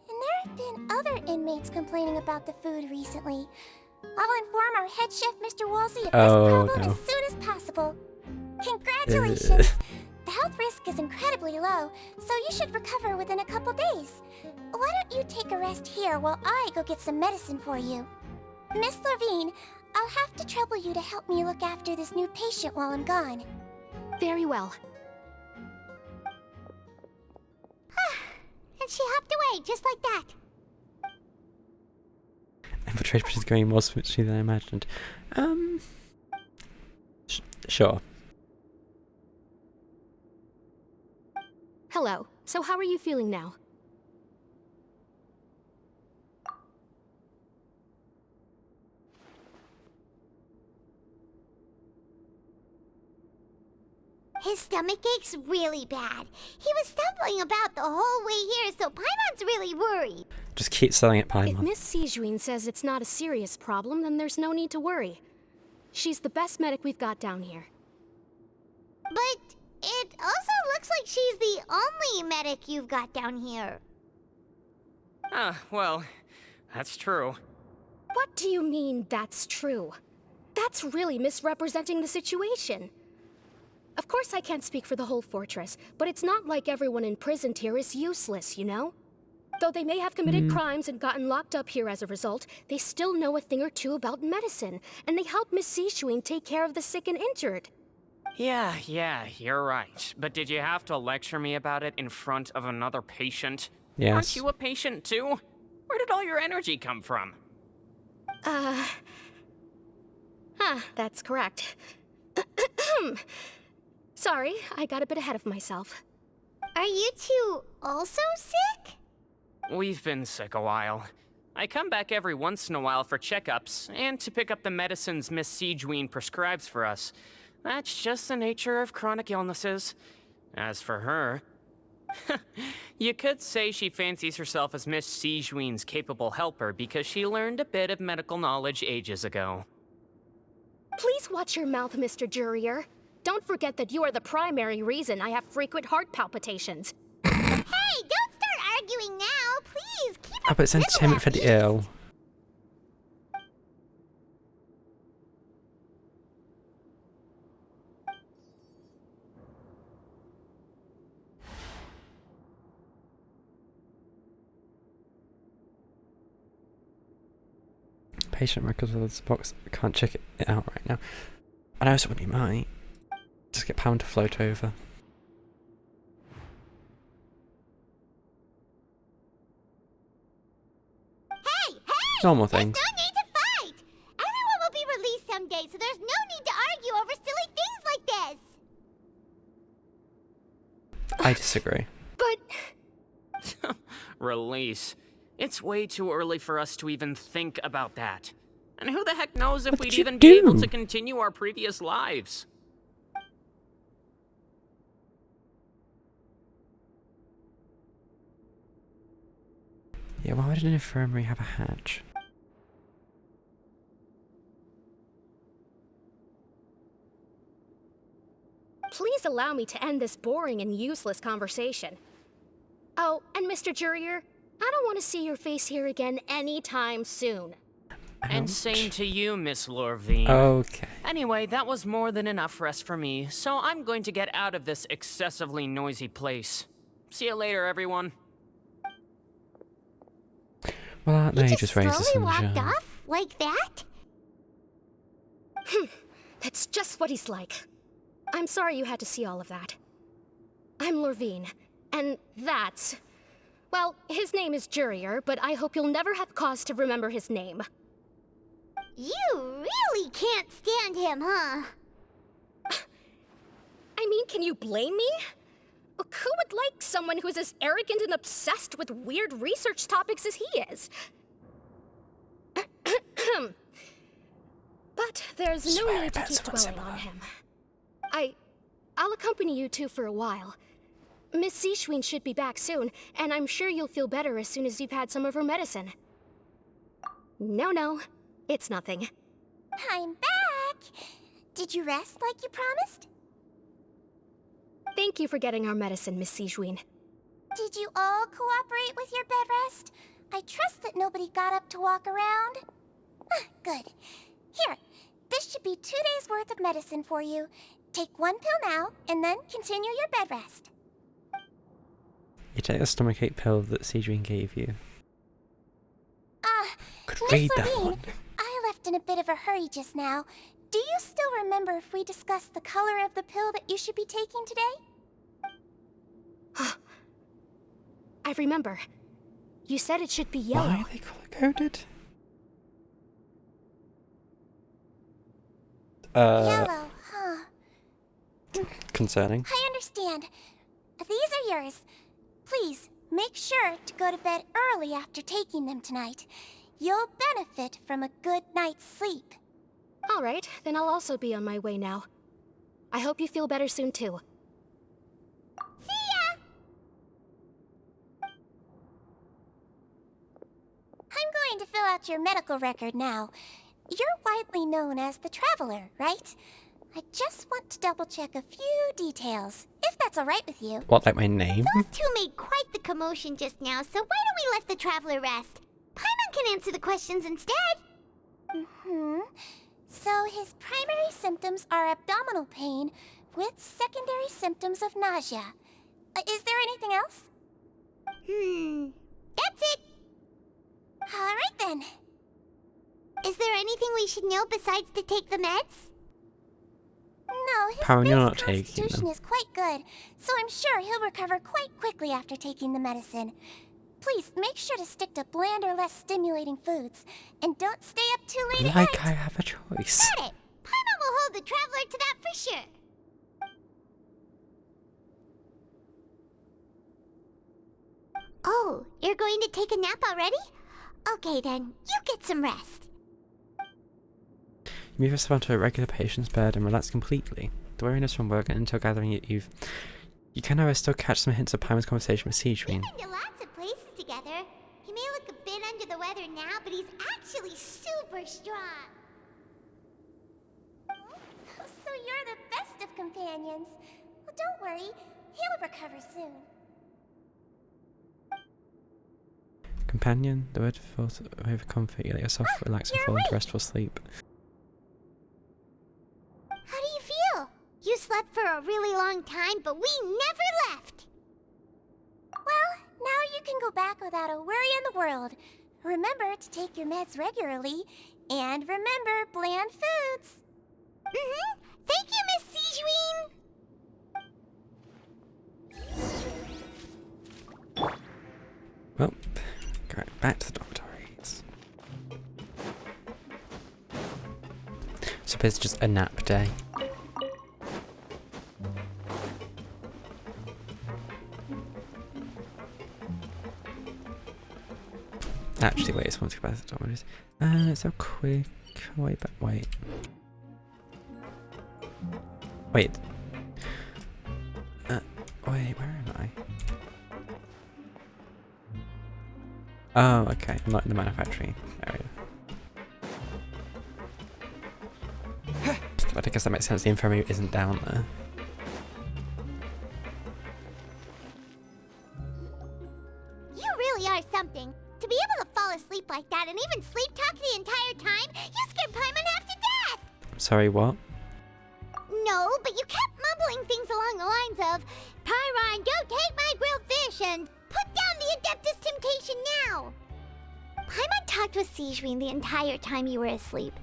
B: there have been other inmates complaining about the food recently. I'll inform our head chef, Mr. Wolsey, of this
A: Oh,
B: problem
A: no.
B: as soon as possible. Congratulations! The health risk is incredibly low, so you should recover within a couple days. Why don't you take a rest here while I go get some medicine for you? Miss Levine, I'll have to trouble you to help me look after this new patient while I'm gone.
J: Very well.
B: And she hopped away, just like that.
A: Infiltration is going more smoothly than I imagined. Sure.
J: Hello. So how are you feeling now?
B: His stomach ache's really bad. He was stumbling about the whole way here, so Paimon's really worried.
A: Just keep selling it,
J: If
A: Paimon.
J: Miss Sijuin says it's not a serious problem, then there's no need to worry. She's the best medic we've got down here.
B: But it also looks like she's the only medic you've got down here.
C: Well, that's true.
J: What do you mean, that's true? That's really misrepresenting the situation. Of course I can't speak for the whole fortress, but it's not like everyone imprisoned here is useless, you know? Though they may have committed crimes and gotten locked up here as a result, they still know a thing or two about medicine, and they help Miss Sijuin take care of the sick and injured.
C: Yeah, you're right. But did you have to lecture me about it in front of another patient?
A: Yes.
C: Aren't you a patient too? Where did all your energy come from?
J: That's correct. Sorry, I got a bit ahead of myself.
B: Are you two also sick?
C: We've been sick a while. I come back every once in a while for checkups, and to pick up the medicines Miss Sijuin prescribes for us. That's just the nature of chronic illnesses. As for her... you could say she fancies herself as Miss Sijuin's capable helper because she learned a bit of medical knowledge ages ago.
J: Please watch your mouth, Mr. Jurier. Don't forget that you are the primary reason I have frequent heart palpitations.
B: Hey, don't start arguing now.
A: Oh, but it's entertainment for the ill. Patient records with this box. I can't check it out right now. I know someone you might. Just get Pound to float over.
B: Hey!
A: Normal
B: There's
A: things.
B: no need to fight! Everyone will be released someday, so there's no need to argue over silly things like this!
A: I disagree.
J: But
C: Release. It's way too early for us to even think about that. And who the heck knows if
A: What
C: we'd
A: did you
C: even be able
A: do?
C: to continue our previous lives.
A: Yeah, why would an infirmary have a hatch?
J: please allow me to end this boring and useless conversation. Oh, and Mr. Jurier, I don't want to see your face here again anytime soon.
C: And same to you, Miss Lorvine.
A: Okay.
C: Anyway, that was more than enough rest for me, so I'm going to get out of this excessively noisy place. See you later, everyone.
A: Well, no, you just raised the
B: slowly walked
A: sunshine.
B: off like that?
J: That's just what he's like. I'm sorry you had to see all of that. I'm Lorvine, and that's... Well, his name is Jurier, but I hope you'll never have cause to remember his name.
B: You really can't stand him, huh?
J: I mean, can you blame me? Look, who would like someone who is as arrogant and obsessed with weird research topics as he is? But there's no
A: Swear
J: need to
A: about
J: keep
A: someone
J: dwelling
A: similar.
J: on him. I'll accompany you two for a while. Miss Seashween should be back soon, and I'm sure you'll feel better as soon as you've had some of her medicine. No, it's nothing.
B: I'm back! Did you rest like you promised?
J: Thank you for getting our medicine, Miss Seashween.
B: Did you all cooperate with your bed rest? I trust that nobody got up to walk around. Good. Here, this should be 2 days' worth of medicine for you. Take 1 pill now, and then continue your bed rest.
A: You take the stomachache pill that Seedrine gave you. Could
B: Miss
A: read that
B: Levine,
A: one.
B: I left in a bit of a hurry just now. Do you still remember if we discussed the color of the pill that you should be taking today?
J: I remember. You said it should be yellow.
A: Why are they color-coded?
B: Yellow, huh?
A: Concerning.
B: I understand. These are yours. Please, make sure to go to bed early after taking them tonight. You'll benefit from a good night's sleep.
J: All right, then I'll also be on my way now. I hope you feel better soon, too.
B: See ya! I'm going to fill out your medical record now. You're widely known as the Traveler, right? I just want to double-check a few details, if that's all right with you.
A: What, like my name?
B: Those two made quite the commotion just now, so why don't we let the Traveler rest? Paimon can answer the questions instead. So his primary symptoms are abdominal pain with secondary symptoms of nausea. Is there anything else? That's it. All right then. Is there anything we should know besides to take the meds? No, his
A: Paimon, you're
B: base
A: not taking
B: constitution
A: them.
B: is quite good, so I'm sure he'll recover quite quickly after taking the medicine. Please make sure to stick to bland or less stimulating foods, and don't stay up too late at
A: Like
B: night.
A: I have a choice.
B: Got it. Paimon will hold the Traveler to that for sure. Oh, you're going to take a nap already? Okay then, you get some rest.
A: You move yourself onto a regular patient's bed and relax completely. The weariness from work and until gathering you can however still catch some hints of Paimon's conversation with
B: We've
A: Seedrine.
B: been to lots of places together. He may look a bit under the weather now, but he's actually super strong. So you're the best of companions. Well, don't worry, he'll recover soon.
A: Companion, the word for over comfort, you let yourself relax and fall into restful sleep.
B: How do you feel? You slept for a really long time, but we never left!
K: Well, now you can go back without a worry in the world. Remember to take your meds regularly, and remember bland foods.
B: Mm-hmm. Thank you, Miss Sijween!
A: Well, go back to the dormitories. So it's just a nap day. Actually, wait, I just want to go back to the dormitories. So quick. Wait. Wait, where am I? Oh, okay. I'm not in the manufacturing area. But I guess that makes sense. The infirmary isn't down there.
B: You really are something. To be able to fall asleep like that and even sleep talk the entire time, you scared Paimon half to death!
A: I'm sorry, what?
B: No, but you kept mumbling things along the lines of, Pyron, go take my grilled fish and put down the Adeptus Temptation now! Paimon talked with Sijween the entire time you were asleep.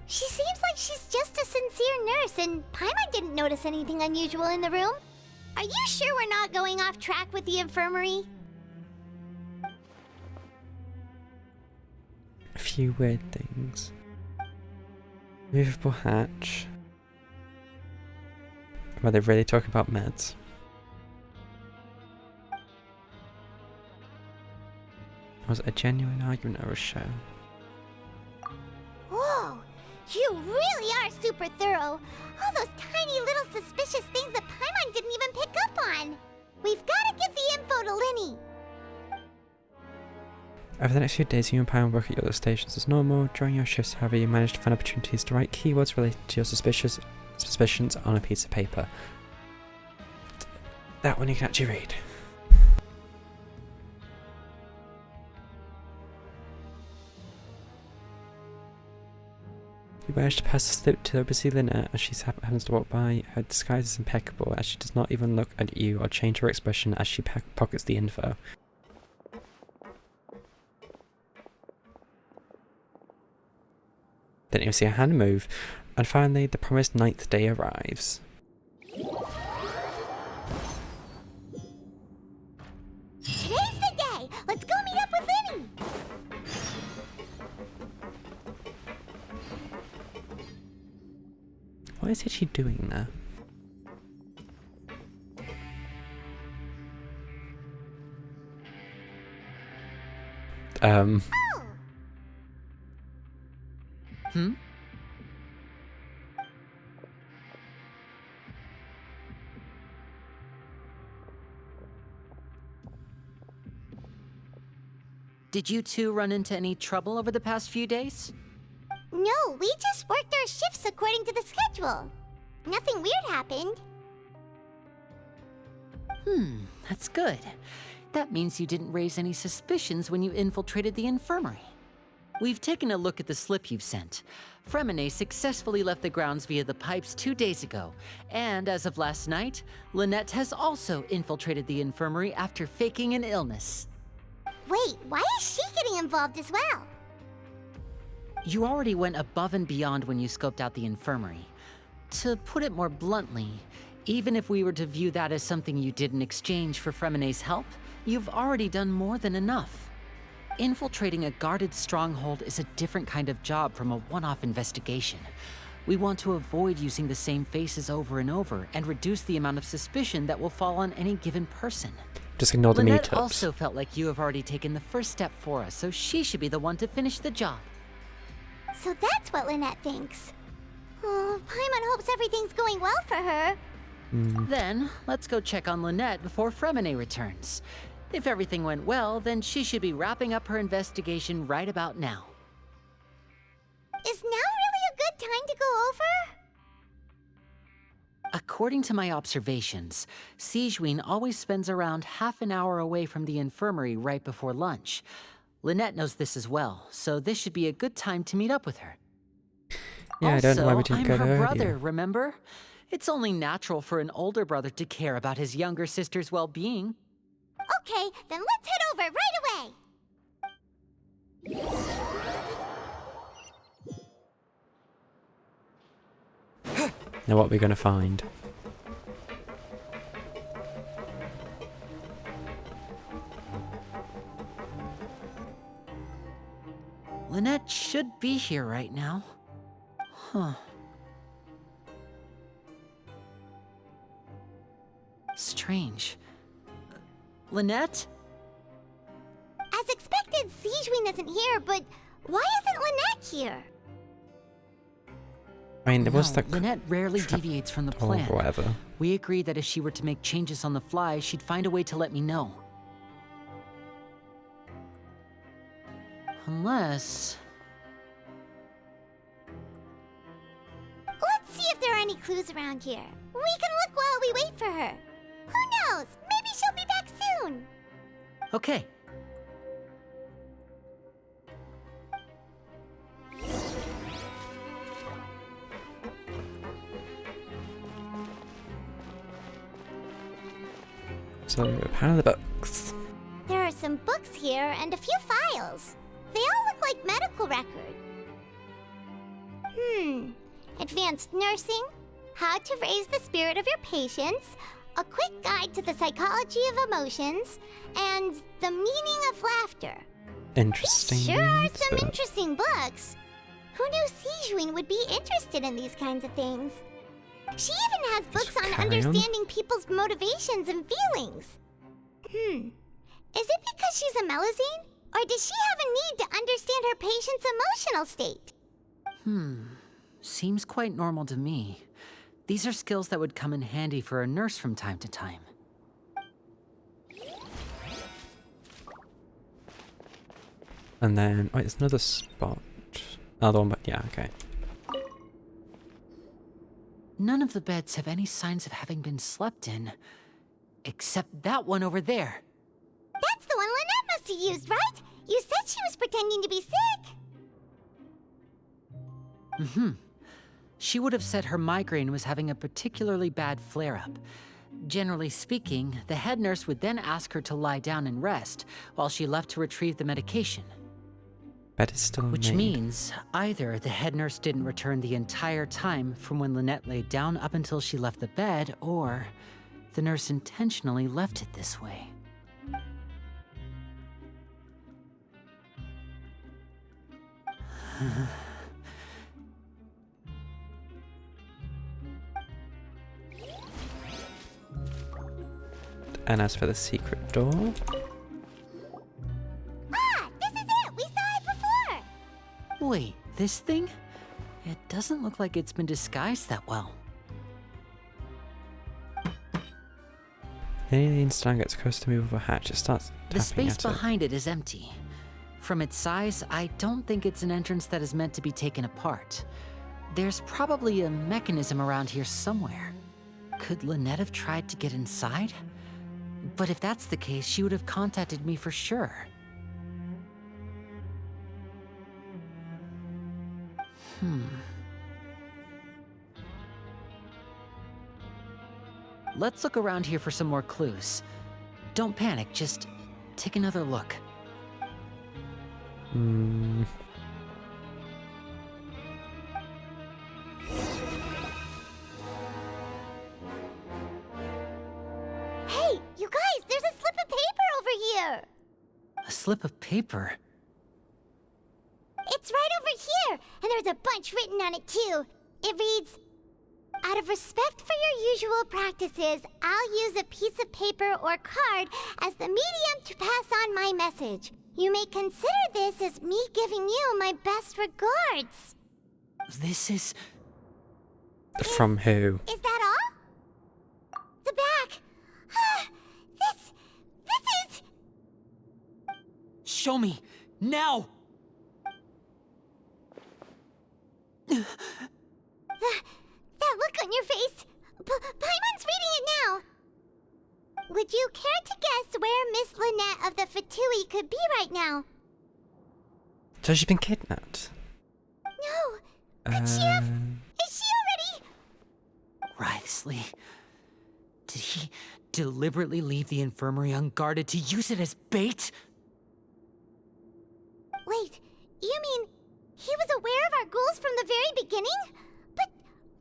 B: She seems like she's just a sincere nurse, and Paimon didn't notice anything unusual in the room. Are you sure we're not going off track with the infirmary?
A: A few weird things. Movable hatch. Are they really talking about meds? Was it a genuine argument or a show?
B: Whoa! You really are super thorough! All those tiny little suspicious things that Paimon didn't even pick up on! We've gotta give the info to Linny!
A: Over the next few days, you and Paimon work at your other stations as normal. During your shifts, however, you manage to find opportunities to write keywords related to your suspicions on a piece of paper. That one you can actually read. You manage to pass the slip to the busy Lynette as she happens to walk by. Her disguise is impeccable as she does not even look at you or change her expression as she pockets the info. Didn't even see a hand move. And finally, the promised 9th day arrives.
B: Today's the day! Let's go meet up with Linny!
A: What is she doing there?
B: Oh!
I: Did you two run into any trouble over the past few days?
B: No, we just worked our shifts according to the schedule. Nothing weird happened.
I: That's good. That means you didn't raise any suspicions when you infiltrated the infirmary. We've taken a look at the slip you've sent. Fremine successfully left the grounds via the pipes 2 days ago, and as of last night, Lynette has also infiltrated the infirmary after faking an illness.
B: Wait, why is she getting involved as well?
I: You already went above and beyond when you scoped out the infirmary. To put it more bluntly, even if we were to view that as something you did in exchange for Fremine's help, you've already done more than enough. Infiltrating a guarded stronghold is a different kind of job from a one-off investigation. We want to avoid using the same faces over and over and reduce the amount of suspicion that will fall on any given person.
A: Just ignore the
I: Lynette
A: meetups.
I: also felt like you have already taken the first step for us, so she should be the one to finish the job.
B: So that's what Lynette thinks. Oh, Paimon hopes everything's going well for her.
I: Then, let's go check on Lynette before Fremine returns. If everything went well, then she should be wrapping up her investigation right about now.
B: Is now really a good time to go over?
I: According to my observations, Sijween always spends around half an hour away from the infirmary right before lunch. Lynette knows this as well, so this should be a good time to meet up with her.
A: Yeah,
I: also,
A: I don't know why we didn't
I: I'm
A: go
I: her
A: there
I: brother,
A: earlier.
I: remember? It's only natural for an older brother to care about his younger sister's well-being.
B: Okay, then let's head over right away!
A: Now what are we gonna find?
I: Lynette should be here right now. Huh. Strange. Lynette?
B: As expected, Sijwin isn't here, but why isn't Lynette here?
A: I mean, there was
I: No,
A: that
I: Lynette rarely deviates from the plan.
A: or whatever.
I: We agreed that if she were to make changes on the fly, she'd find a way to let me know. Unless...
B: Let's see if there are any clues around here. We can look while we wait for her. Who knows? Maybe she'll be back soon.
I: Okay.
A: So, apparently the books.
B: There are some books here and a few files. They all look like medical records. Advanced nursing, how to raise the spirit of your patients, a quick guide to the psychology of emotions, and the meaning of laughter.
A: Interesting.
B: These sure are
A: reads,
B: some
A: but-
B: interesting books. Who knew Sijwin would be interested in these kinds of things? She even has books on
A: carry on.
B: understanding people's motivations and feelings. Is it because she's a Melusine? Or does she have a need to understand her patient's emotional state?
I: Seems quite normal to me. These are skills that would come in handy for a nurse from time to time.
A: And then, wait, there's another spot. Another one, but yeah, okay.
I: None of the beds have any signs of having been slept in. Except that one over there.
B: That's the one Lynette must have used, right? You said she was pretending to be sick.
I: She would have said her migraine was having a particularly bad flare-up. Generally speaking, the head nurse would then ask her to lie down and rest, while she left to retrieve the medication.
A: Bed is still
I: Which
A: made.
I: means either the head nurse didn't return the entire time from when Lynette lay down up until she left the bed, or the nurse intentionally left it this way.
A: And as for the secret door,
B: Ah, this is it! We saw it before!
I: Wait, this thing? It doesn't look like it's been disguised that well.
A: the alien stone gets close to move over a hatch. It starts
I: The
A: tapping
I: space
A: at it.
I: behind it is empty. From its size, I don't think it's an entrance that is meant to be taken apart. There's probably a mechanism around here somewhere. Could Lynette have tried to get inside? But if that's the case, she would have contacted me for sure. Let's look around here for some more clues. Don't panic, just take another look.
B: Hey, you guys, there's a slip of paper over here!
I: A slip of paper.
B: It's right over here, and there's a bunch written on it too. It reads, out of respect for your usual practices, I'll use a piece of paper or card as the medium to pass on my message. You may consider this as me giving you my best regards.
I: This is...
A: From who?
B: Is that all? The back. This is...
I: Show me! Now!
B: That look on your face. Paimon's reading it now. Would you care to guess where Miss Lynette of the Fatui could be right now?
A: So she's been kidnapped?
B: No! Could she have... Is she already...
I: Wriothesley, did he deliberately leave the infirmary unguarded to use it as bait?
B: Wait, you mean he was aware of our goals from the very beginning? But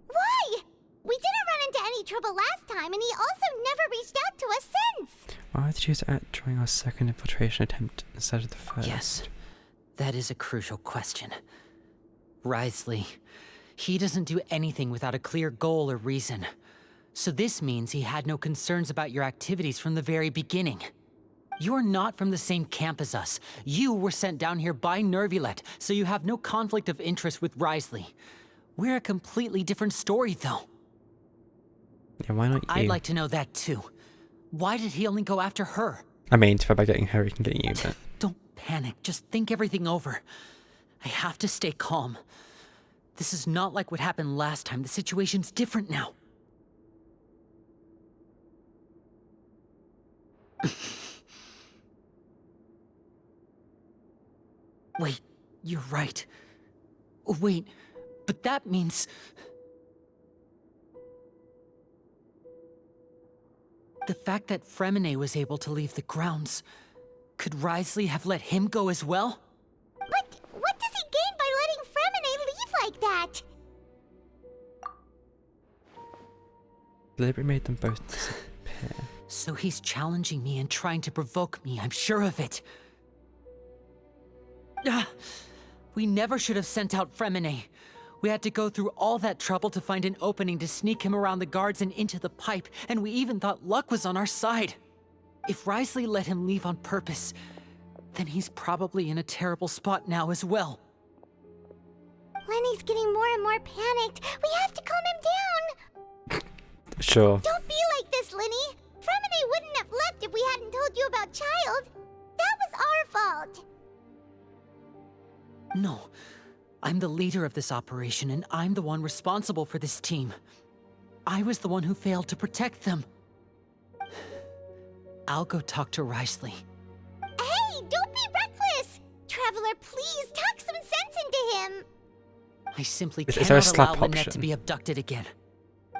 B: why? We didn't run into any trouble last time, and he also never reached out to us since.
A: Why did you use it during our second infiltration attempt instead of the first?
I: Yes, that is a crucial question. Wriothesley, he doesn't do anything without a clear goal or reason. So this means he had no concerns about your activities from the very beginning. You're not from the same camp as us. You were sent down here by Nervulet, so you have no conflict of interest with Wriothesley. We're a completely different story, though.
A: Yeah, why not you?
I: I'd like to know that, too. Why did he only go after her?
A: I mean, by getting her, he can get you, but...
I: Don't panic. Just think everything over. I have to stay calm. This is not like what happened last time. The situation's different now. Wait, you're right. Wait, but that means... The fact that Fremine was able to leave the grounds, could Wriothesley have let him go as well?
B: But what does he gain by letting Fremine leave like that?
A: Deliberately made them both disappear.
I: So he's challenging me and trying to provoke me, I'm sure of it. We never should have sent out Fremine. We had to go through all that trouble to find an opening to sneak him around the guards and into the pipe, and we even thought luck was on our side. If Wriothesley let him leave on purpose, then he's probably in a terrible spot now as well.
B: Lenny's getting more and more panicked. We have to calm him down.
A: Sure.
B: Don't be like this, Lenny. Fremine wouldn't have left if we hadn't told you about Child. That was our fault.
I: No. I'm the leader of this operation, and I'm the one responsible for this team. I was the one who failed to protect them. I'll go talk to Wriothesley.
B: Hey, don't be reckless! Traveler, please talk some sense into him.
I: I simply
A: Is there a
I: cannot allow
A: slap
I: Lynette
A: option?
I: to be abducted again.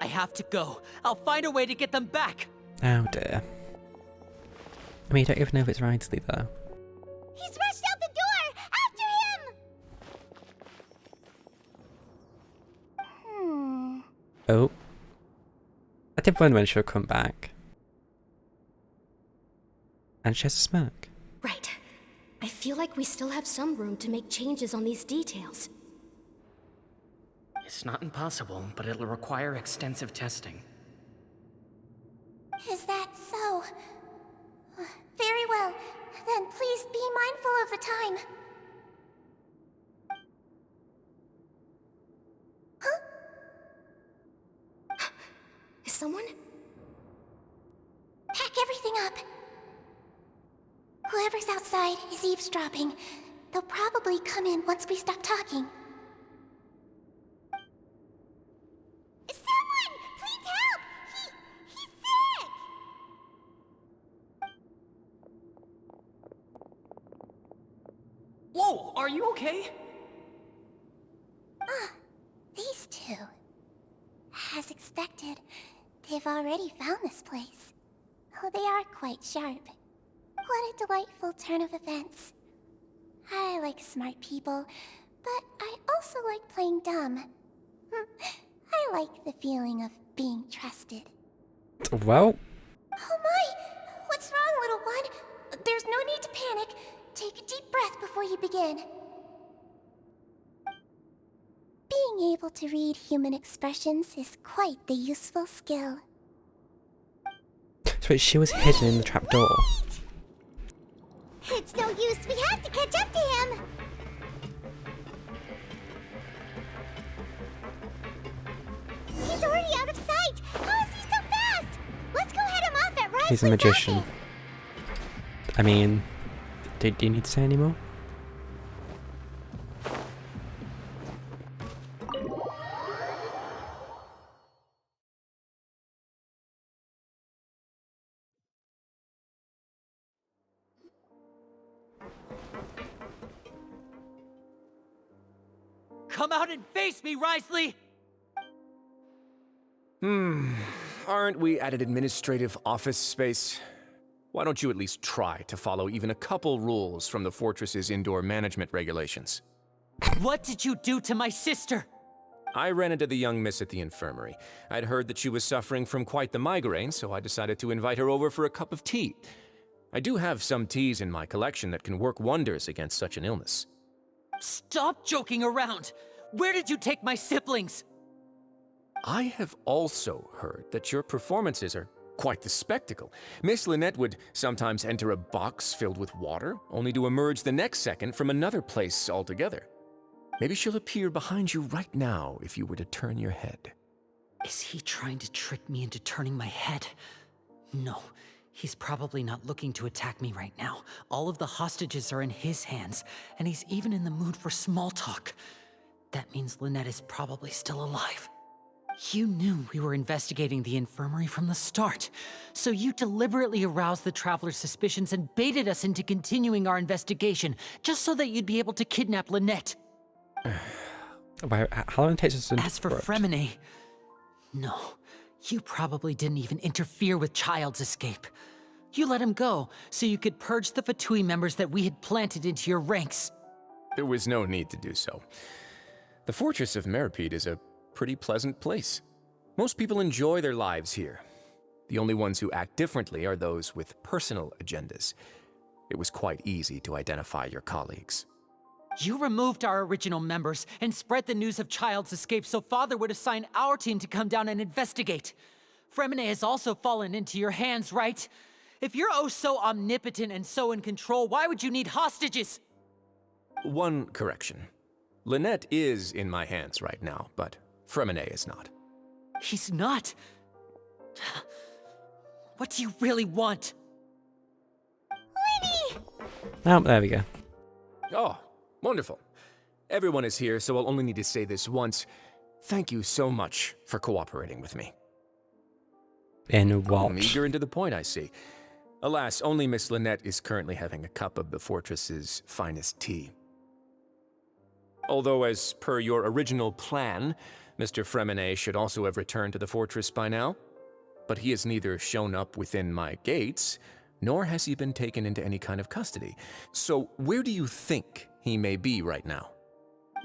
I: I have to go. I'll find a way to get them back.
A: Oh dear. I mean, you don't even know if it's Wriothesley though.
B: He's rushed out the door! After him!
A: Oh. I did wonder when she'll come back. And she has a smirk.
J: Right. I feel like we still have some room to make changes on these details.
C: It's not impossible, but it'll require extensive testing.
K: Is that so? Very well. Then please be mindful of the time. Huh?
J: Is someone?
K: Pack everything up. Whoever's outside is eavesdropping. They'll probably come in once we stop talking.
B: Someone! Please help! He's sick!
C: Whoa, are you okay?
K: These two. As expected, they've already found this place. Oh, they are quite sharp. What a delightful turn of events. I like smart people, but I also like playing dumb. I like the feeling of being trusted.
A: Well,
K: Oh my! What's wrong, little one? There's no need to panic. Take a deep breath before you begin. Being able to read human expressions is quite the useful skill.
A: so wait, she was hidden in the trapdoor.
B: It's no use. We have to catch up to him. He's already out of sight. How is he so fast? Let's go head him off at Rise.
A: He's a magician. I mean, do you need to say any more?
I: come out and face me, Risley!
L: Aren't we at an administrative office space? Why don't you at least try to follow even a couple rules from the fortress's indoor management regulations?
I: What did you do to my sister?
L: I ran into the young miss at the infirmary. I'd heard that she was suffering from quite the migraine, so I decided to invite her over for a cup of tea. I do have some teas in my collection that can work wonders against such an illness.
I: Stop joking around! Where did you take my siblings?
L: I have also heard that your performances are quite the spectacle. Miss Lynette would sometimes enter a box filled with water, only to emerge the next second from another place altogether. Maybe she'll appear behind you right now if you were to turn your head.
I: Is he trying to trick me into turning my head? No, he's probably not looking to attack me right now. All of the hostages are in his hands, and he's even in the mood for small talk. That means Lynette is probably still alive. You knew we were investigating the infirmary from the start, so you deliberately aroused the Traveler's suspicions and baited us into continuing our investigation, just so that you'd be able to kidnap Lynette.
A: How long takes us to
I: As for Fremine, no, you probably didn't even interfere with Child's escape. You let him go so you could purge the Fatui members that we had planted into your ranks.
L: There was no need to do so. The fortress of Meropide is a pretty pleasant place. Most people enjoy their lives here. The only ones who act differently are those with personal agendas. It was quite easy to identify your colleagues.
I: You removed our original members and spread the news of Child's escape so Father would assign our team to come down and investigate. Fremine has also fallen into your hands, right? If you're oh so omnipotent and so in control, why would you need hostages?
L: One correction. Lynette is in my hands right now, but Fremine is not.
I: He's not? What do you really want?
B: Lenny!
A: Oh, there we go.
L: Oh, wonderful. Everyone is here, so I'll only need to say this once. Thank you so much for cooperating with me.
A: In what?
L: I'm eager and to the point, I see. Alas, only Miss Lynette is currently having a cup of the fortress's finest tea. Although, as per your original plan, Mr. Fremine should also have returned to the fortress by now. But he has neither shown up within my gates, nor has he been taken into any kind of custody. So where do you think he may be right now?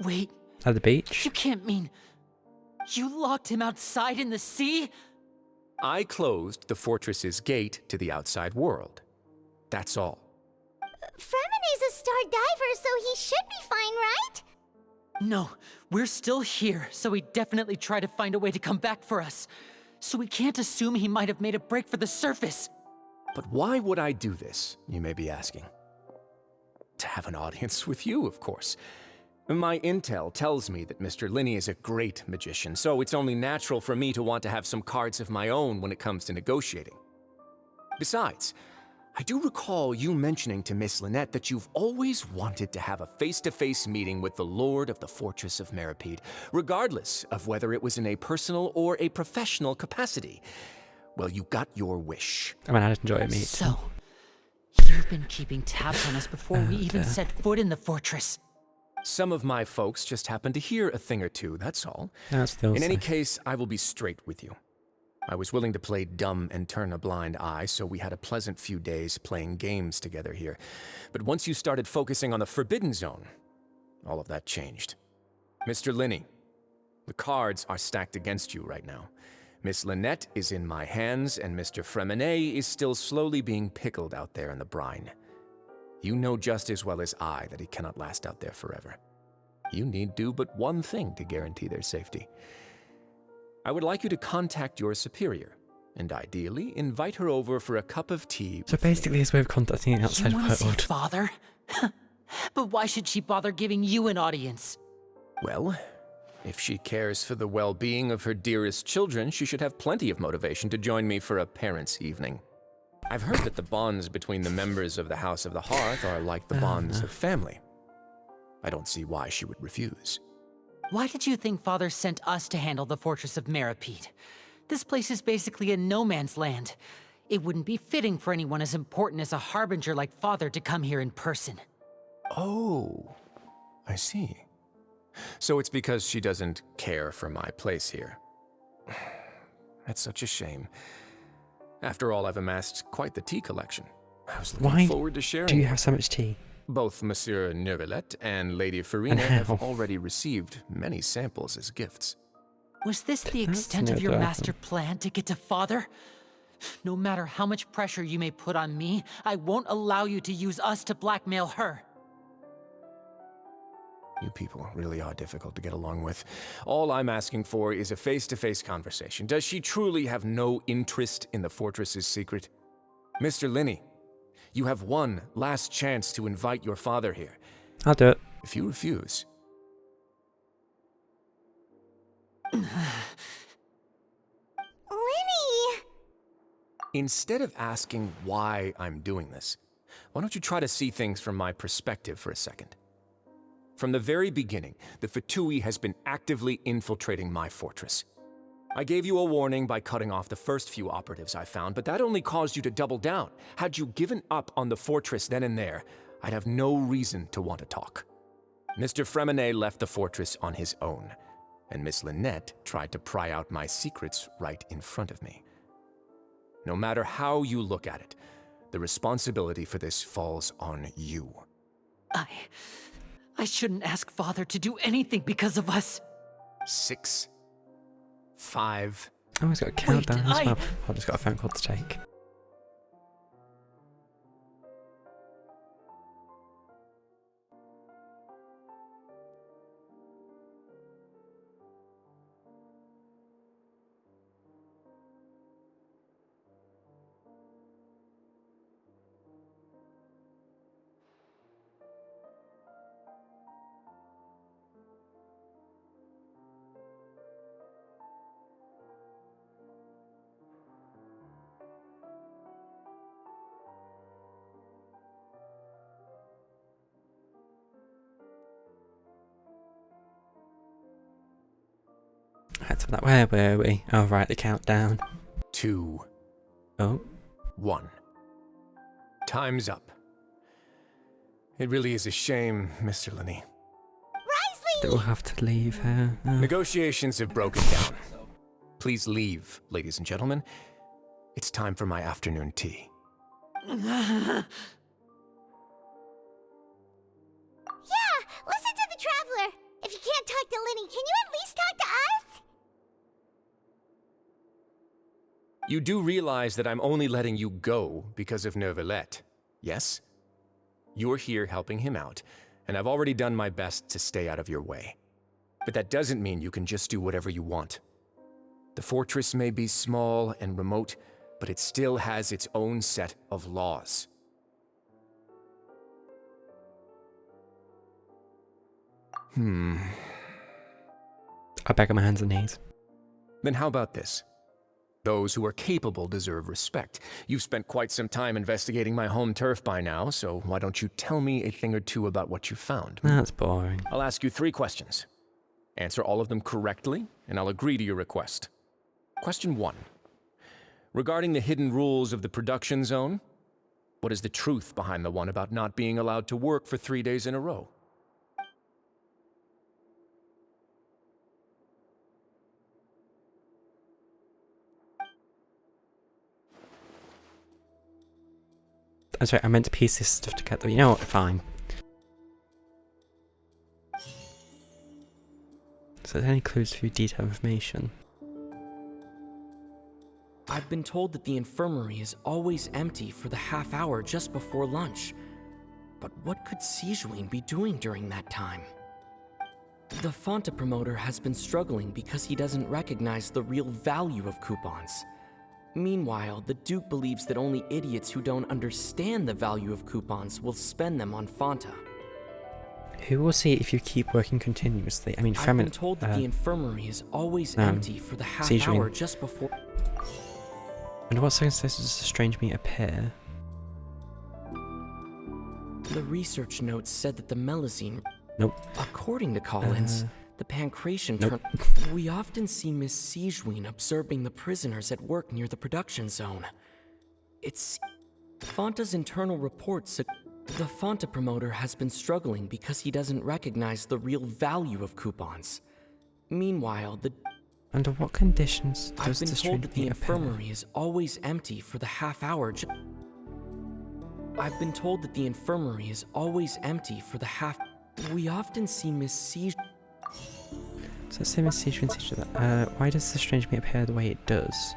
I: Wait.
A: At the beach?
I: You can't mean... You locked him outside in the sea?
L: I closed the fortress's gate to the outside world. That's all.
B: Fremine's a star diver, so he should be fine, right?
I: No, we're still here, so he definitely tried to find a way to come back for us. So we can't assume he might have made a break for the surface.
L: But why would I do this, you may be asking? To have an audience with you, of course. My intel tells me that Mr. Linney is a great magician, so it's only natural for me to want to have some cards of my own when it comes to negotiating. Besides, I do recall you mentioning to Miss Lynette that you've always wanted to have a face-to-face meeting with the Lord of the Fortress of Meropide, regardless of whether it was in a personal or a professional capacity. Well, you got your wish.
A: I mean, I'd enjoy a meet.
I: So, you've been keeping tabs on us before we even set foot in the fortress.
L: Some of my folks just happened to hear a thing or two, that's all. In any case, I will be straight with you. I was willing to play dumb and turn a blind eye, so we had a pleasant few days playing games together here. But once you started focusing on the Forbidden Zone, all of that changed. Mr. Linney, the cards are stacked against you right now. Miss Lynette is in my hands, and Mr. Fremine is still slowly being pickled out there in the brine. You know just as well as I that he cannot last out there forever. You need do but one thing to guarantee their safety. I would like you to contact your superior, and ideally invite her over for a cup of tea.
A: So basically his way of contacting the outside
I: You want to see
A: world.
I: Father? But why should she bother giving you an audience?
L: Well, if she cares for the well-being of her dearest children, she should have plenty of motivation to join me for a parents' evening. I've heard that the bonds between the members of the House of the Hearth are like the bonds of family. I don't see why she would refuse.
I: Why did you think Father sent us to handle the Fortress of Meropide? This place is basically a no-man's land. It wouldn't be fitting for anyone as important as a harbinger like Father to come here in person.
L: Oh, I see. So it's because she doesn't care for my place here. That's such a shame. After all, I've amassed quite the tea collection. I was looking forward to sharing.
A: Do you have so much tea?
L: Both Monsieur Neuvillette and Lady Farina have already received many samples as gifts.
I: Was this the extent of your master plan to get to Father? No matter how much pressure you may put on me, I won't allow you to use us to blackmail her.
L: You people really are difficult to get along with. All I'm asking for is a face-to-face conversation. Does she truly have no interest in the fortress's secret? Mr. Linney, you have one last chance to invite your father here.
A: I'll do it.
L: If you refuse...
B: Linny!
L: Instead of asking why I'm doing this, why don't you try to see things from my perspective for a second? From the very beginning, the Fatui has been actively infiltrating my fortress. I gave you a warning by cutting off the first few operatives I found, but that only caused you to double down. Had you given up on the fortress then and there, I'd have no reason to want to talk. Mr. Fremenet left the fortress on his own, and Miss Lynette tried to pry out my secrets right in front of me. No matter how you look at it, the responsibility for this falls on you.
I: I shouldn't ask Father to do anything because of us.
L: 6, 5...
A: Oh, he's got a countdown as well. I've just got a phone call to take. That's that. Where were we? Oh, right, the countdown.
L: 2.
A: Oh.
L: 1. Time's up. It really is a shame, Mr. Linney.
B: Risley!
A: That we'll have to leave her.
L: Negotiations have broken down. Please leave, ladies and gentlemen. It's time for my afternoon tea.
B: Yeah, listen to the Traveler. If you can't talk to Linny, can you at least talk to us?
L: You do realize that I'm only letting you go because of Neuvillette, yes? You're here helping him out, and I've already done my best to stay out of your way. But that doesn't mean you can just do whatever you want. The fortress may be small and remote, but it still has its own set of laws.
A: I beg on my hands and knees.
L: Then how about this? Those who are capable deserve respect. You've spent quite some time investigating my home turf by now, so why don't you tell me a thing or two about what you found?
A: That's boring.
L: I'll ask you 3 questions. Answer all of them correctly, and I'll agree to your request. Question 1. Regarding the hidden rules of the production zone, what is the truth behind the one about not being allowed to work for 3 days in a row?
A: I'm sorry, I meant to piece this stuff together. You know what? Fine. So, any clues for detailed information?
M: I've been told that the infirmary is always empty for the half hour just before lunch. But what could Sijuin be doing during that time? The Fonta promoter has been struggling because he doesn't recognize the real value of coupons. Meanwhile, the Duke believes that only idiots who don't understand the value of coupons will spend them on Fonta.
A: Who will see if you keep working continuously? I mean,
M: I've been told that the infirmary is always empty for the half hour just before...
A: And what circumstances does a strange meat appear?
M: The research notes said that the Melazine...
A: Nope.
M: According to Collins, the Pancration
A: Nope.
M: We often see Miss Sijuin observing the prisoners at work near the production zone. It's... Fonta's internal reports... The Fanta promoter has been struggling because he doesn't recognize the real value of coupons. Meanwhile,
A: Under what conditions does
M: I've been
A: the
M: told
A: strange
M: that the
A: meat appear?
M: infirmary is always empty for the half hour. I've been told that the infirmary is always empty for the half. We often see Miss Siege.
A: So let's say Miss Siege and Siege that. Why does the strange meat appear the way it does?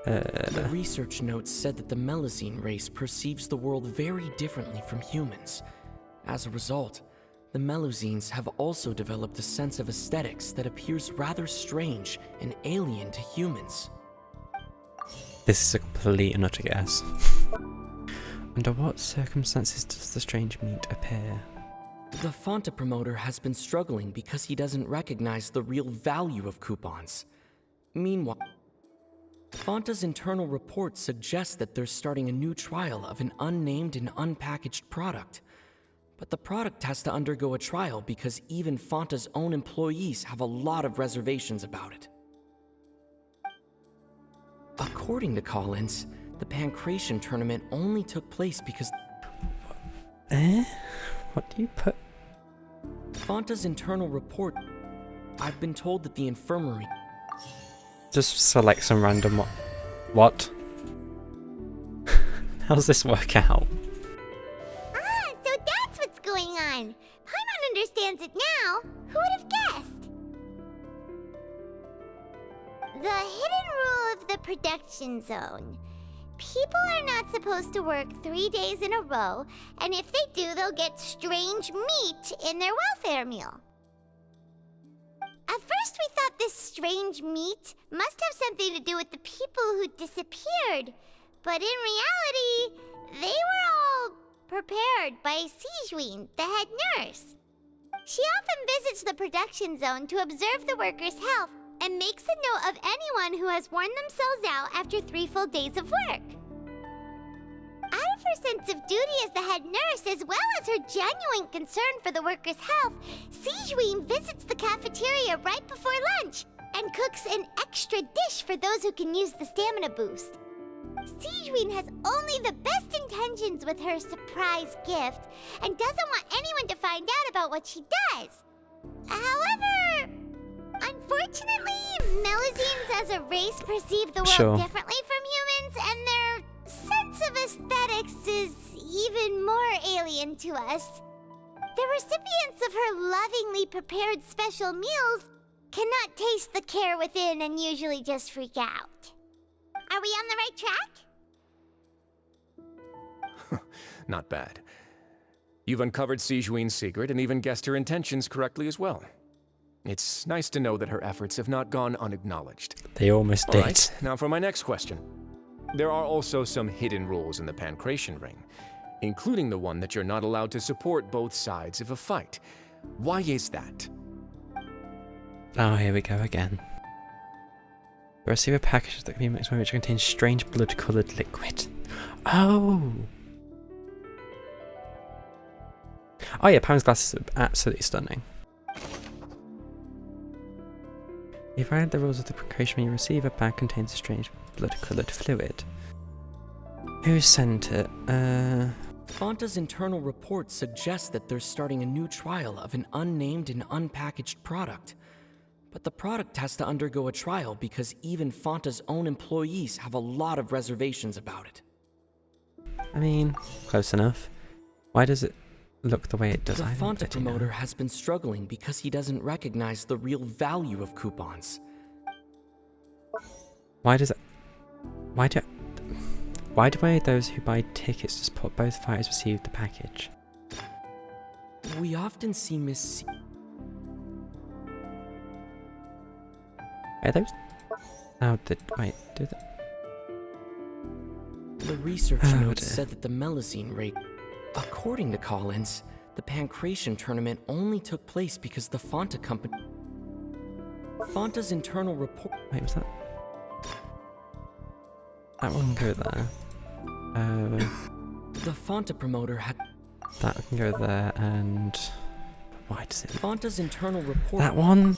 M: The research notes said that the Melazine race perceives the world very differently from humans. As a result, the Melazines have also developed a sense of aesthetics that appears rather strange and alien to humans.
A: This is a complete and utter guess. Under what circumstances does the strange meat appear?
M: The Fanta promoter has been struggling because he doesn't recognize the real value of coupons. Meanwhile, Fanta's internal report suggests that they're starting a new trial of an unnamed and unpackaged product. But the product has to undergo a trial because even Fanta's own employees have a lot of reservations about it. According to Collins, the Pancration tournament only took place because...
A: What do you put?
M: Fanta's internal report... I've been told that the infirmary...
A: Just select some random what? How does this work out?
B: Ah, so that's what's going on. Paimon understands it now. Who would have guessed? The hidden rule of the production zone. People are not supposed to work 3 days in a row, and if they do, they'll get strange meat in their welfare meal. At first we thought this strange meat must have something to do with the people who disappeared, but in reality, they were all prepared by Sijuin, the head nurse. She often visits the production zone to observe the workers' health and makes a note of anyone who has worn themselves out after 3 full days of work. Out of her sense of duty as the head nurse, as well as her genuine concern for the workers' health, Sijuin visits the cafeteria right before lunch and cooks an extra dish for those who can use the stamina boost. Sijuin has only the best intentions with her surprise gift and doesn't want anyone to find out about what she does. However, unfortunately, Melazines as a race perceive the world differently from humans, and their sense of aesthetics is even more alien to us. The recipients of her lovingly prepared special meals cannot taste the care within and usually just freak out. Are we on the right track?
L: Not bad. You've uncovered Sijuin's secret and even guessed her intentions correctly as well. It's nice to know that her efforts have not gone unacknowledged.
A: They almost did.
L: All right, now for my next question. There are also some hidden rules in the Pancration ring, including the one that you're not allowed to support both sides of a fight. Why is that?
A: Oh, here we go again. Receive a package that can be mixed with which contains strange blood-coloured liquid. Oh! Oh yeah, Pam's glasses are absolutely stunning. If you violate the rules of the Pancration when you receive a bag contains a strange blood-coloured fluid. Who sent it?
M: Fanta's internal report suggests that they're starting a new trial of an unnamed and unpackaged product. But the product has to undergo a trial because even Fanta's own employees have a lot of reservations about it.
A: I mean, close enough. Why does it look the way it does?
M: The Fanta promoter has been struggling because he doesn't recognize the real value of coupons.
A: Why does it... Why do those who buy tickets just put both fighters receive the package?
M: We often see Miss...
A: Are those... Oh, wait, do that...
M: The research notes said that the Melazine rate... According to Collins, the Pancration tournament only took place because the Fanta company... Fanta's internal report...
A: Wait, was that... That one can go there.
M: The Fanta promoter had...
A: That can go there, and... Why does it...
M: Fanta's internal report...
A: That one?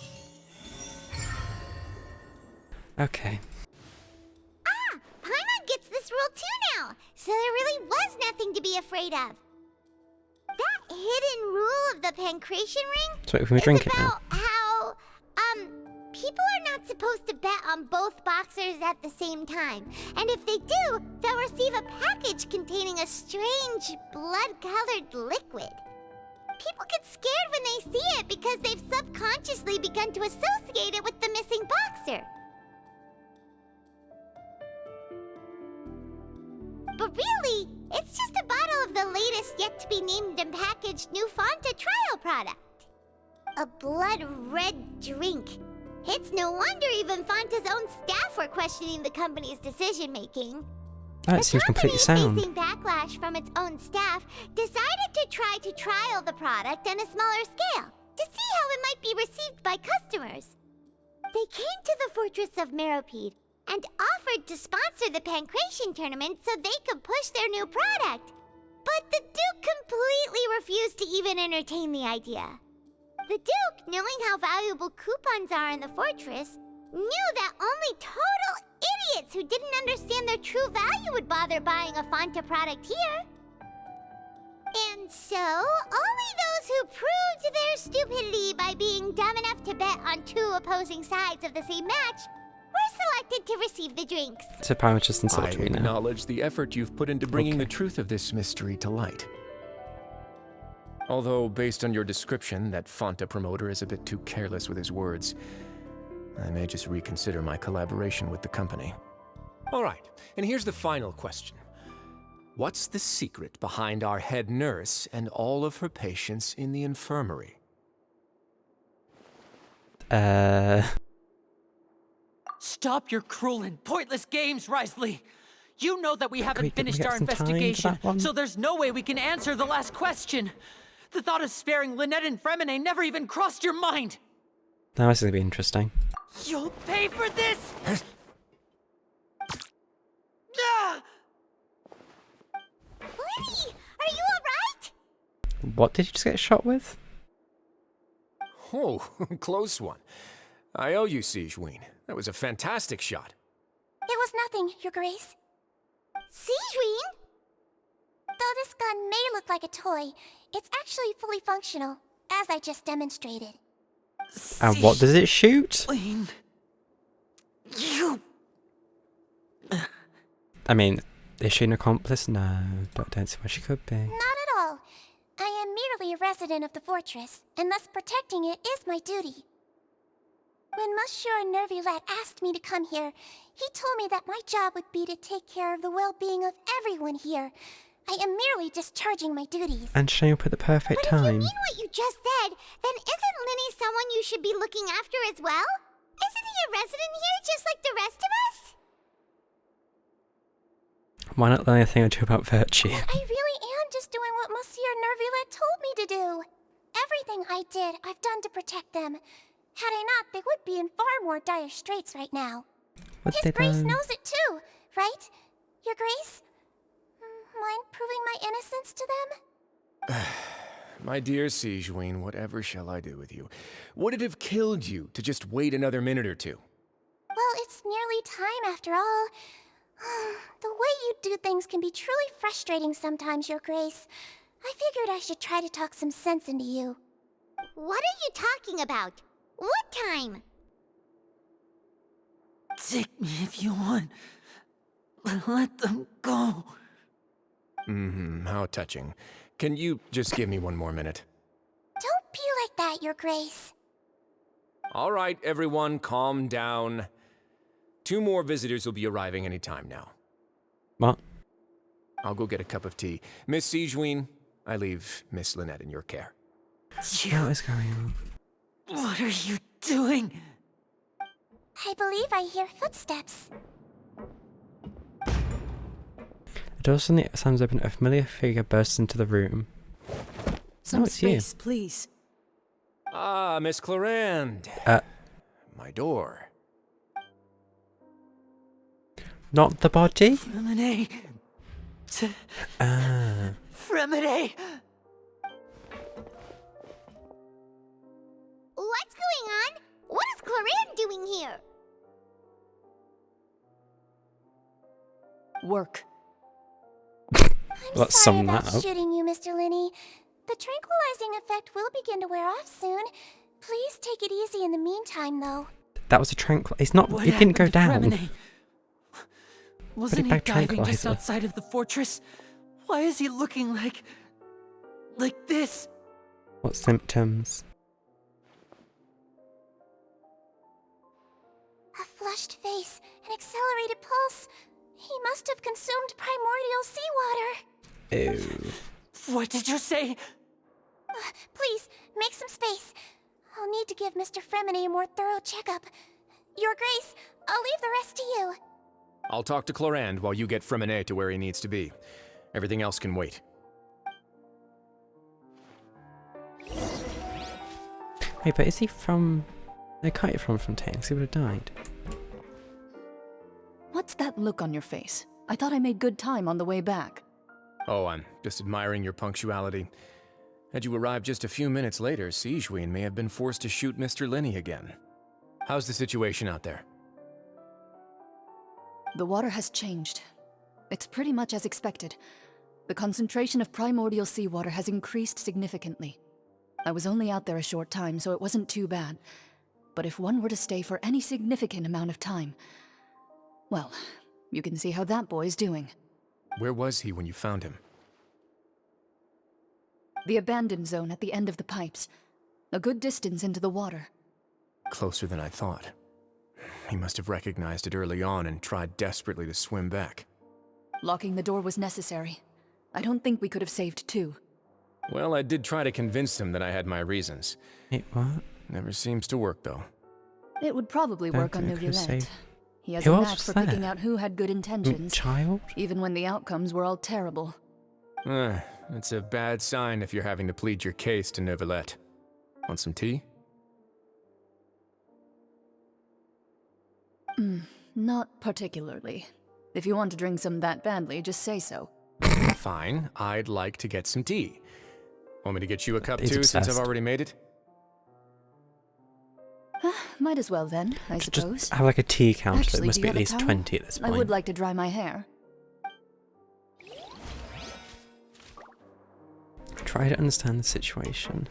A: Okay.
B: Ah! Paimon gets this rule too now! So there really was nothing to be afraid of. That hidden rule of the pancreation ring
A: So if we drink it now.
B: about how, people are not supposed to bet on both boxers at the same time. And if they do, they'll receive a package containing a strange, blood-colored liquid. People get scared when they see it because they've subconsciously begun to associate it with the missing boxer. But really, it's just a bottle of the latest yet-to-be-named and packaged new Fanta trial product. A blood-red drink. It's no wonder even Fanta's own staff were questioning the company's decision-making.
A: That seems completely sound.
B: The company, facing backlash from its own staff, decided to try to trial the product on a smaller scale to see how it might be received by customers. They came to the fortress of Meropide and offered to sponsor the Pancration tournament so they could push their new product. But the Duke completely refused to even entertain the idea. The Duke, knowing how valuable coupons are in the fortress, knew that only total idiots who didn't understand their true value would bother buying a Fanta product here. And so, only those who proved their stupidity by being dumb enough to bet on two opposing sides of the same match were selected to receive the drinks.
A: So Prime just
L: I
A: insulted me now.
L: acknowledge the effort you've put into bringing the truth of this mystery to light. Although, based on your description, that Fanta promoter is a bit too careless with his words, I may just reconsider my collaboration with the company. All right, and here's the final question. What's the secret behind our head nurse and all of her patients in the infirmary?
I: Stop your cruel and pointless games, Risley! You know that we haven't finished our
A: some time for
I: investigation,
A: that one?
I: so there's no way we can answer the last question. The thought of sparing Lynette and Fremine never even crossed your mind!
A: Now this is going to be interesting.
I: You'll pay for this! Ah!
B: Lenny, are you alright?
A: What did you just get shot with?
L: Oh, close one. I owe you, Sigewinne. That was a fantastic shot.
K: It was nothing, Your Grace.
B: Sigewinne?
K: Though this gun may look like a toy, it's actually fully functional, as I just demonstrated.
A: And what does it shoot?
I: You...
A: I mean, is she an accomplice? No, don't see why she could be.
K: Not at all. I am merely a resident of the fortress, and thus protecting it is my duty. When Monsieur Nervillette asked me to come here, he told me that my job would be to take care of the well-being of everyone here. I am merely discharging my duties.
A: And showing up at the perfect time.
B: But if you mean what you just said, then isn't Linny someone you should be looking after as well? Isn't he a resident here just like the rest of us?
A: Why not learn a thing or two about virtue?
K: I really am just doing what Monsieur Nervillette told me to do. Everything I did, I've done to protect them. Had I not, they would be in far more dire straits right now. His Grace knows it too, right? Your Grace? Mind proving my innocence to them?
L: My dear Sigewinne, whatever shall I do with you? Would it have killed you to just wait another minute or two?
K: Well, it's nearly time after all. The way you do things can be truly frustrating sometimes, Your Grace. I figured I should try to talk some sense into you.
B: What are you talking about? What time?
I: Take me if you want. Let them go.
L: How touching. Can you just give me one more minute?
K: Don't be like that, Your Grace.
L: All right, everyone, calm down. 2 more visitors will be arriving any time now.
A: What?
L: I'll go get a cup of tea. Miss Sigewinne, I leave Miss Lynette in your care.
A: What is going on?
I: What are you doing?
K: I believe I hear footsteps.
A: The door suddenly slams open. A familiar figure bursts into the room.
I: Some
A: it's
I: space,
A: you.
I: please.
L: Ah, Miss Clarande. My door.
A: Not the body?
I: Fremine.
A: Ah.
B: Fremine! What's going on? What is Clarande doing here?
I: Work.
A: Let's
K: sorry
A: sum
K: about
A: that up.
K: shooting you, Mr. Linney. The tranquilizing effect will begin to wear off soon. Please take it easy in the meantime, though.
A: That was a tranquil. It's not.
I: What
A: It didn't go
I: happened to
A: down.
I: Fremine? Wasn't he
A: back
I: diving just
A: tranquilizer.
I: outside of the fortress? Why is he looking like this?
A: What symptoms?
K: A flushed face, an accelerated pulse. He must have consumed primordial seawater.
A: Ew.
I: What did you say?
K: Please, make some space. I'll need to give Mr. Fremine a more thorough checkup. Your Grace, I'll leave the rest to you.
L: I'll talk to Clorand while you get Fremine to where he needs to be. Everything else can wait.
A: Wait, but is he from... They can't be from Fontaine, because he would have died.
N: What's that look on your face? I thought I made good time on the way back.
L: Oh, I'm just admiring your punctuality. Had you arrived just a few minutes later, Sigewinne may have been forced to shoot Mr. Linney again. How's the situation out there?
N: The water has changed. It's pretty much as expected. The concentration of primordial seawater has increased significantly. I was only out there a short time, so it wasn't too bad. But if one were to stay for any significant amount of time... Well, you can see how that boy's doing.
L: Where was he when you found him?
N: The abandoned zone at the end of the pipes. A good distance into the water.
L: Closer than I thought. He must have recognized it early on and tried desperately to swim back.
N: Locking the door was necessary. I don't think we could have saved two.
L: Well, I did try to convince him that I had my reasons.
A: Wait, what?
L: Never seems to work, though.
N: It would probably work on Neuvillette. He has
A: Who
N: a
A: else
N: knack
A: was
N: for
A: there?
N: picking out who had good intentions.
A: Child?
N: Even when the outcomes were all terrible.
L: It's a bad sign if you're having to plead your case to Neuvillette. Want some tea?
N: Not particularly. If you want to drink some that badly, just say so.
L: Fine, I'd like to get some tea. Want me to get you a cup
A: He's
L: too, since
A: obsessed.
L: I've already made it?
N: Might as well then, I
A: Just
N: suppose.
A: have like a tea counter.
N: Actually,
A: There must
N: do
A: be
N: you
A: at
N: have a
A: least
N: towel?
A: 20 at this
N: I
A: point.
N: would like to dry my hair.
A: Try to understand the situation.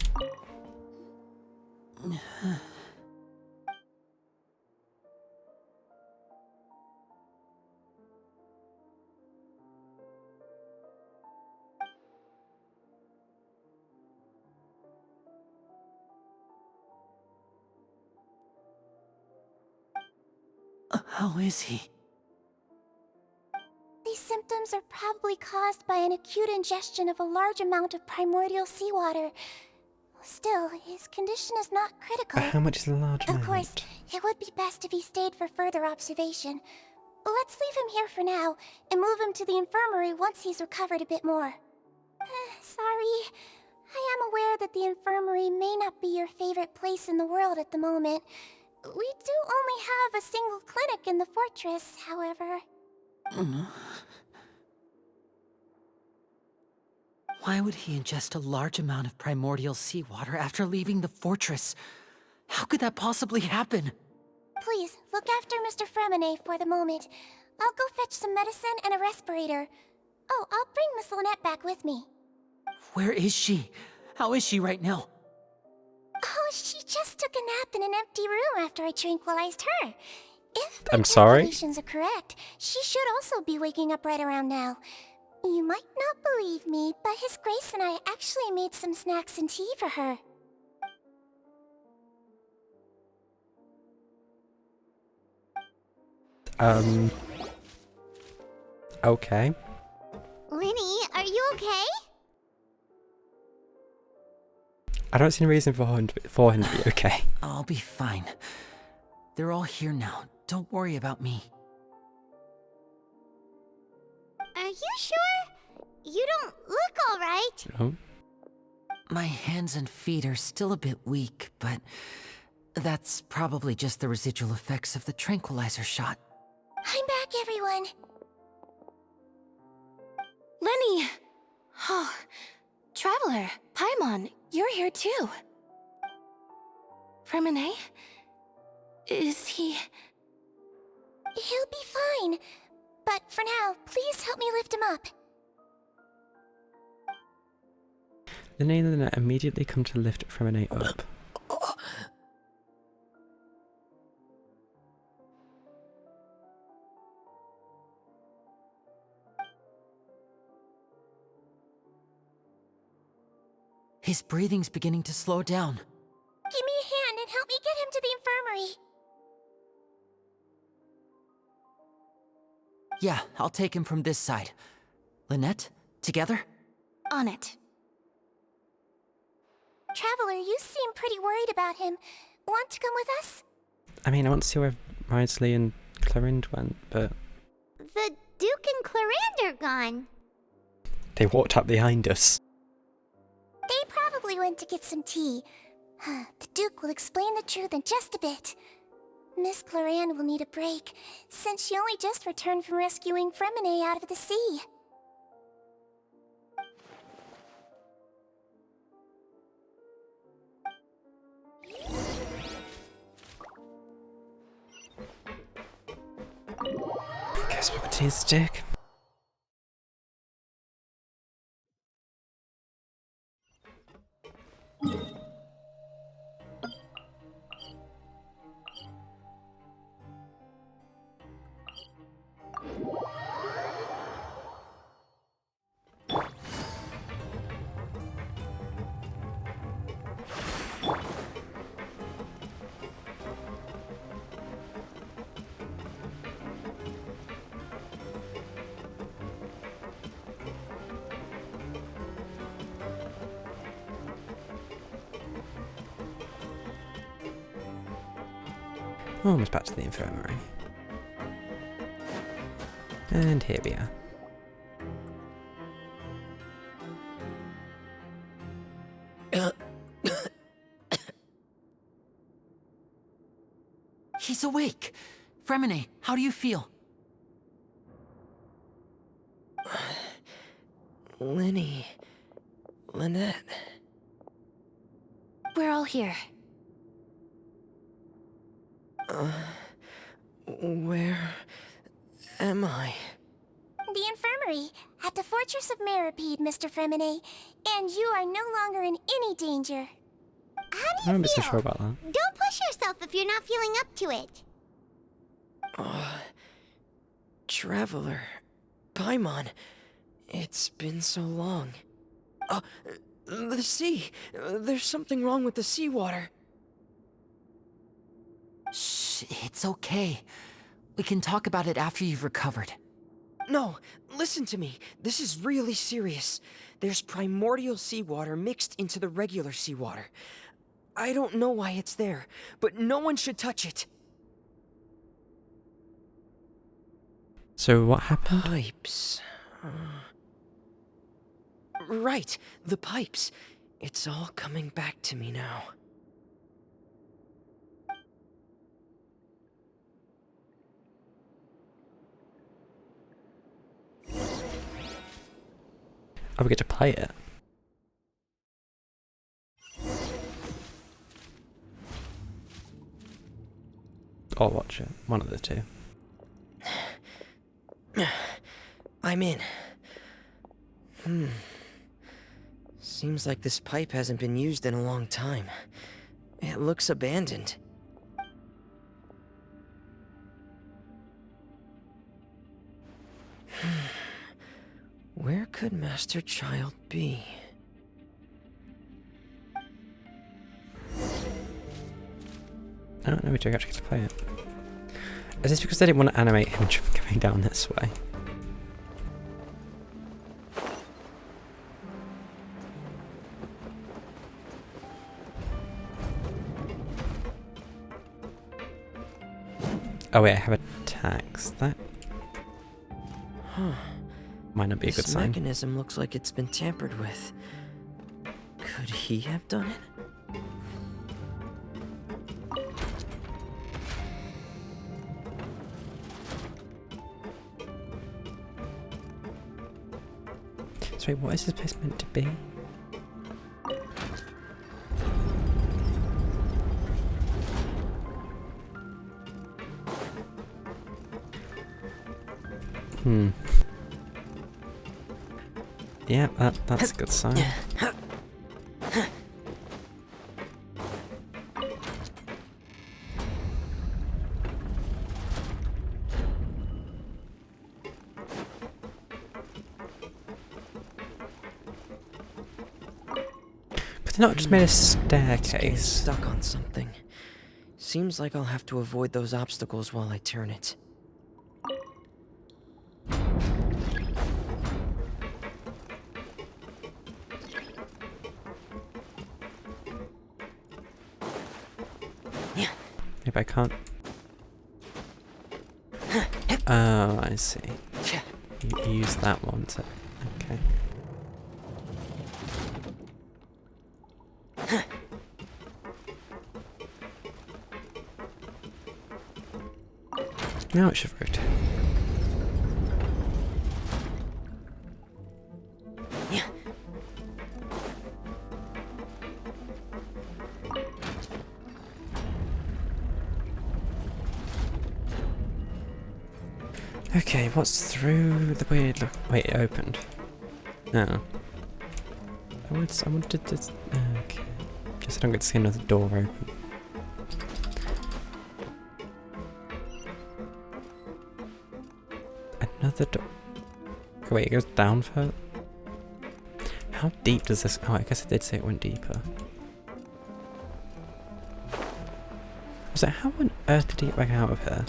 I: How is he?
K: These symptoms are probably caused by an acute ingestion of a large amount of primordial seawater. Still, his condition is not critical.
A: But how much is a large amount?
K: Of course, it would be best if he stayed for further observation. Let's leave him here for now, and move him to the infirmary once he's recovered a bit more. Sorry. I am aware that the infirmary may not be your favorite place in the world at the moment. We do only have a single clinic in the fortress, however.
I: Why would he ingest a large amount of primordial seawater after leaving the fortress? How could that possibly happen?
K: Please, look after Mr. Fremine for the moment. I'll go fetch some medicine and a respirator. Oh, I'll bring Miss Lynette back with me.
I: Where is she? How is she right now?
K: Oh, she just took a nap in an empty room after I tranquilized her. If my
A: I'm sorry?
K: calculations are correct, she should also be waking up right around now. You might not believe me, but His Grace and I actually made some snacks and tea for her.
A: Okay.
B: Linny, are you okay?
A: I don't see any reason for him to be okay.
I: I'll be fine. They're all here now. Don't worry about me.
B: Are you sure? You don't look alright.
A: Oh.
I: My hands and feet are still a bit weak, but that's probably just the residual effects of the tranquilizer shot.
K: I'm back, everyone.
J: Lenny! Oh, Traveler, Paimon, you're here too. Fremine? Is he...
K: He'll be fine. But for now, please help me lift him up.
A: The name of the net immediately come to lift Fremenay up.
I: His breathing's beginning to slow down.
K: Give me a hand and help me get him to the infirmary.
I: Yeah, I'll take him from this side. Lynette, together?
K: On it. Traveler, you seem pretty worried about him. Want to come with us?
A: I mean, I want to see where Risley and Clarinde went, but...
B: The Duke and Clarinde are gone.
A: They walked up behind us.
K: They probably went to get some tea. The Duke will explain the truth in just a bit. Miss Clarinde will need a break, since she only just returned from rescuing Fremenay out of the sea.
A: Guess we'll continue to stick. Almost back to the infirmary. And here we are.
I: He's awake! Fremenay, how do you feel?
M: Lynette.
K: We're all here.
M: Where am I?
K: The infirmary, at the Fortress of Meropide, Mr. Fremenay. And you are no longer in any danger.
B: How do you
A: I'm
B: feel?
A: so sure about that.
B: Don't push yourself if you're not feeling up to it.
M: Traveler. Paimon. It's been so long. The sea. There's something wrong with the seawater.
I: Shh, it's okay. We can talk about it after you've recovered.
M: No, listen to me. This is really serious. There's primordial seawater mixed into the regular seawater. I don't know why it's there, but no one should touch it.
A: So what happened?
M: Pipes. Right, the pipes. It's all coming back to me now.
A: Oh, we get to play it. Or watch it. One of the two.
M: I'm in. Seems like this pipe hasn't been used in a long time. It looks abandoned. Where could Master Child be?
A: I don't know, we do actually get to play it. Is this because they didn't want to animate him going down this way? Oh wait, I have attacks. That might not be a good sign.
M: This mechanism looks like it's been tampered with. Could he have done it?
A: So wait, what is this place meant to be? Yeah, that's a good sign. Could they not just made a
M: It's getting
A: staircase?
M: stuck on something. Seems like I'll have to avoid those obstacles while I turn it.
A: Maybe I can't. Oh, I see. You use that one to. Okay. Now it should rotate. Okay, what's through the weird look? Wait, it opened. No. I wanted to. Okay. Guess I don't get to see another door open. Another door. Okay, wait, it goes down further? How deep does this. Oh, I guess I did say it went deeper. So, how on earth did he get back out of here?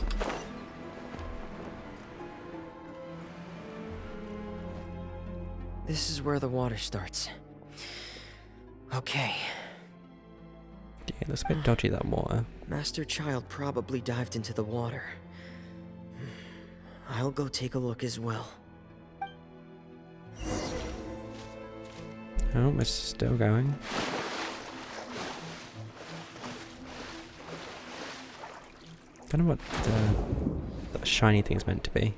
M: This is where the water starts. Okay.
A: Yeah, it looks a bit dodgy, that water.
M: Master Child probably dived into the water. I'll go take a look as well.
A: Oh, it's still going. Don't know what that shiny thing's meant to be.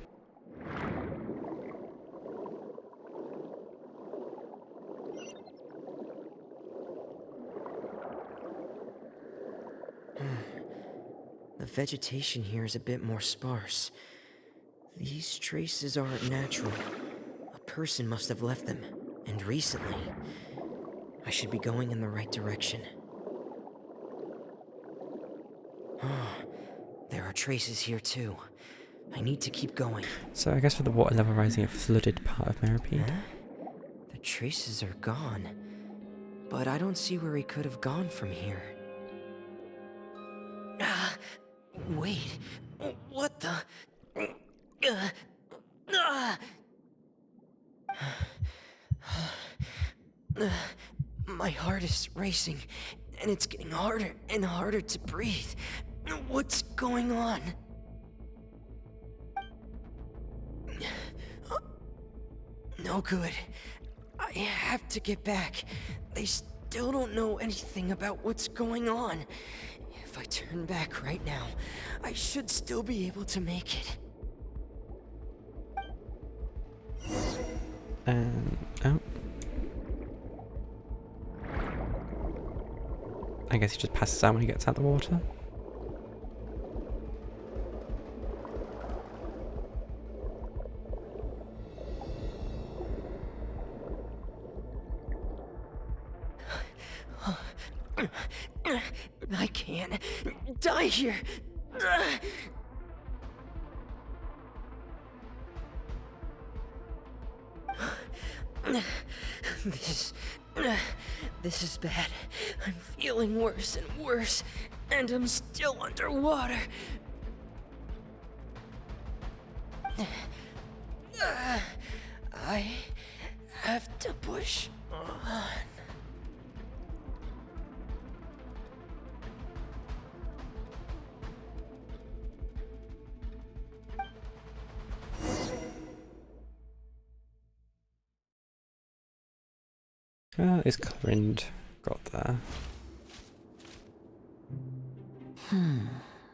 M: The vegetation here is a bit more sparse. These traces aren't natural. A person must have left them, and recently. I should be going in the right direction. Oh, there are traces here too. I need to keep going.
A: So I guess with the water level rising, it flooded part of Meropide.
M: Huh? The traces are gone, but I don't see where he could have gone from here. Wait, what the? My heart is racing, and it's getting harder and harder to breathe. What's going on? No good. I have to get back. They still don't know anything about what's going on. If I turn back right now, I should still be able to make it.
A: Oh. I guess he just passes out when he gets out the water.
M: I can't die here. This is bad. I'm feeling worse and worse, and I'm still underwater. I have to push on.
A: Is Corinne got there?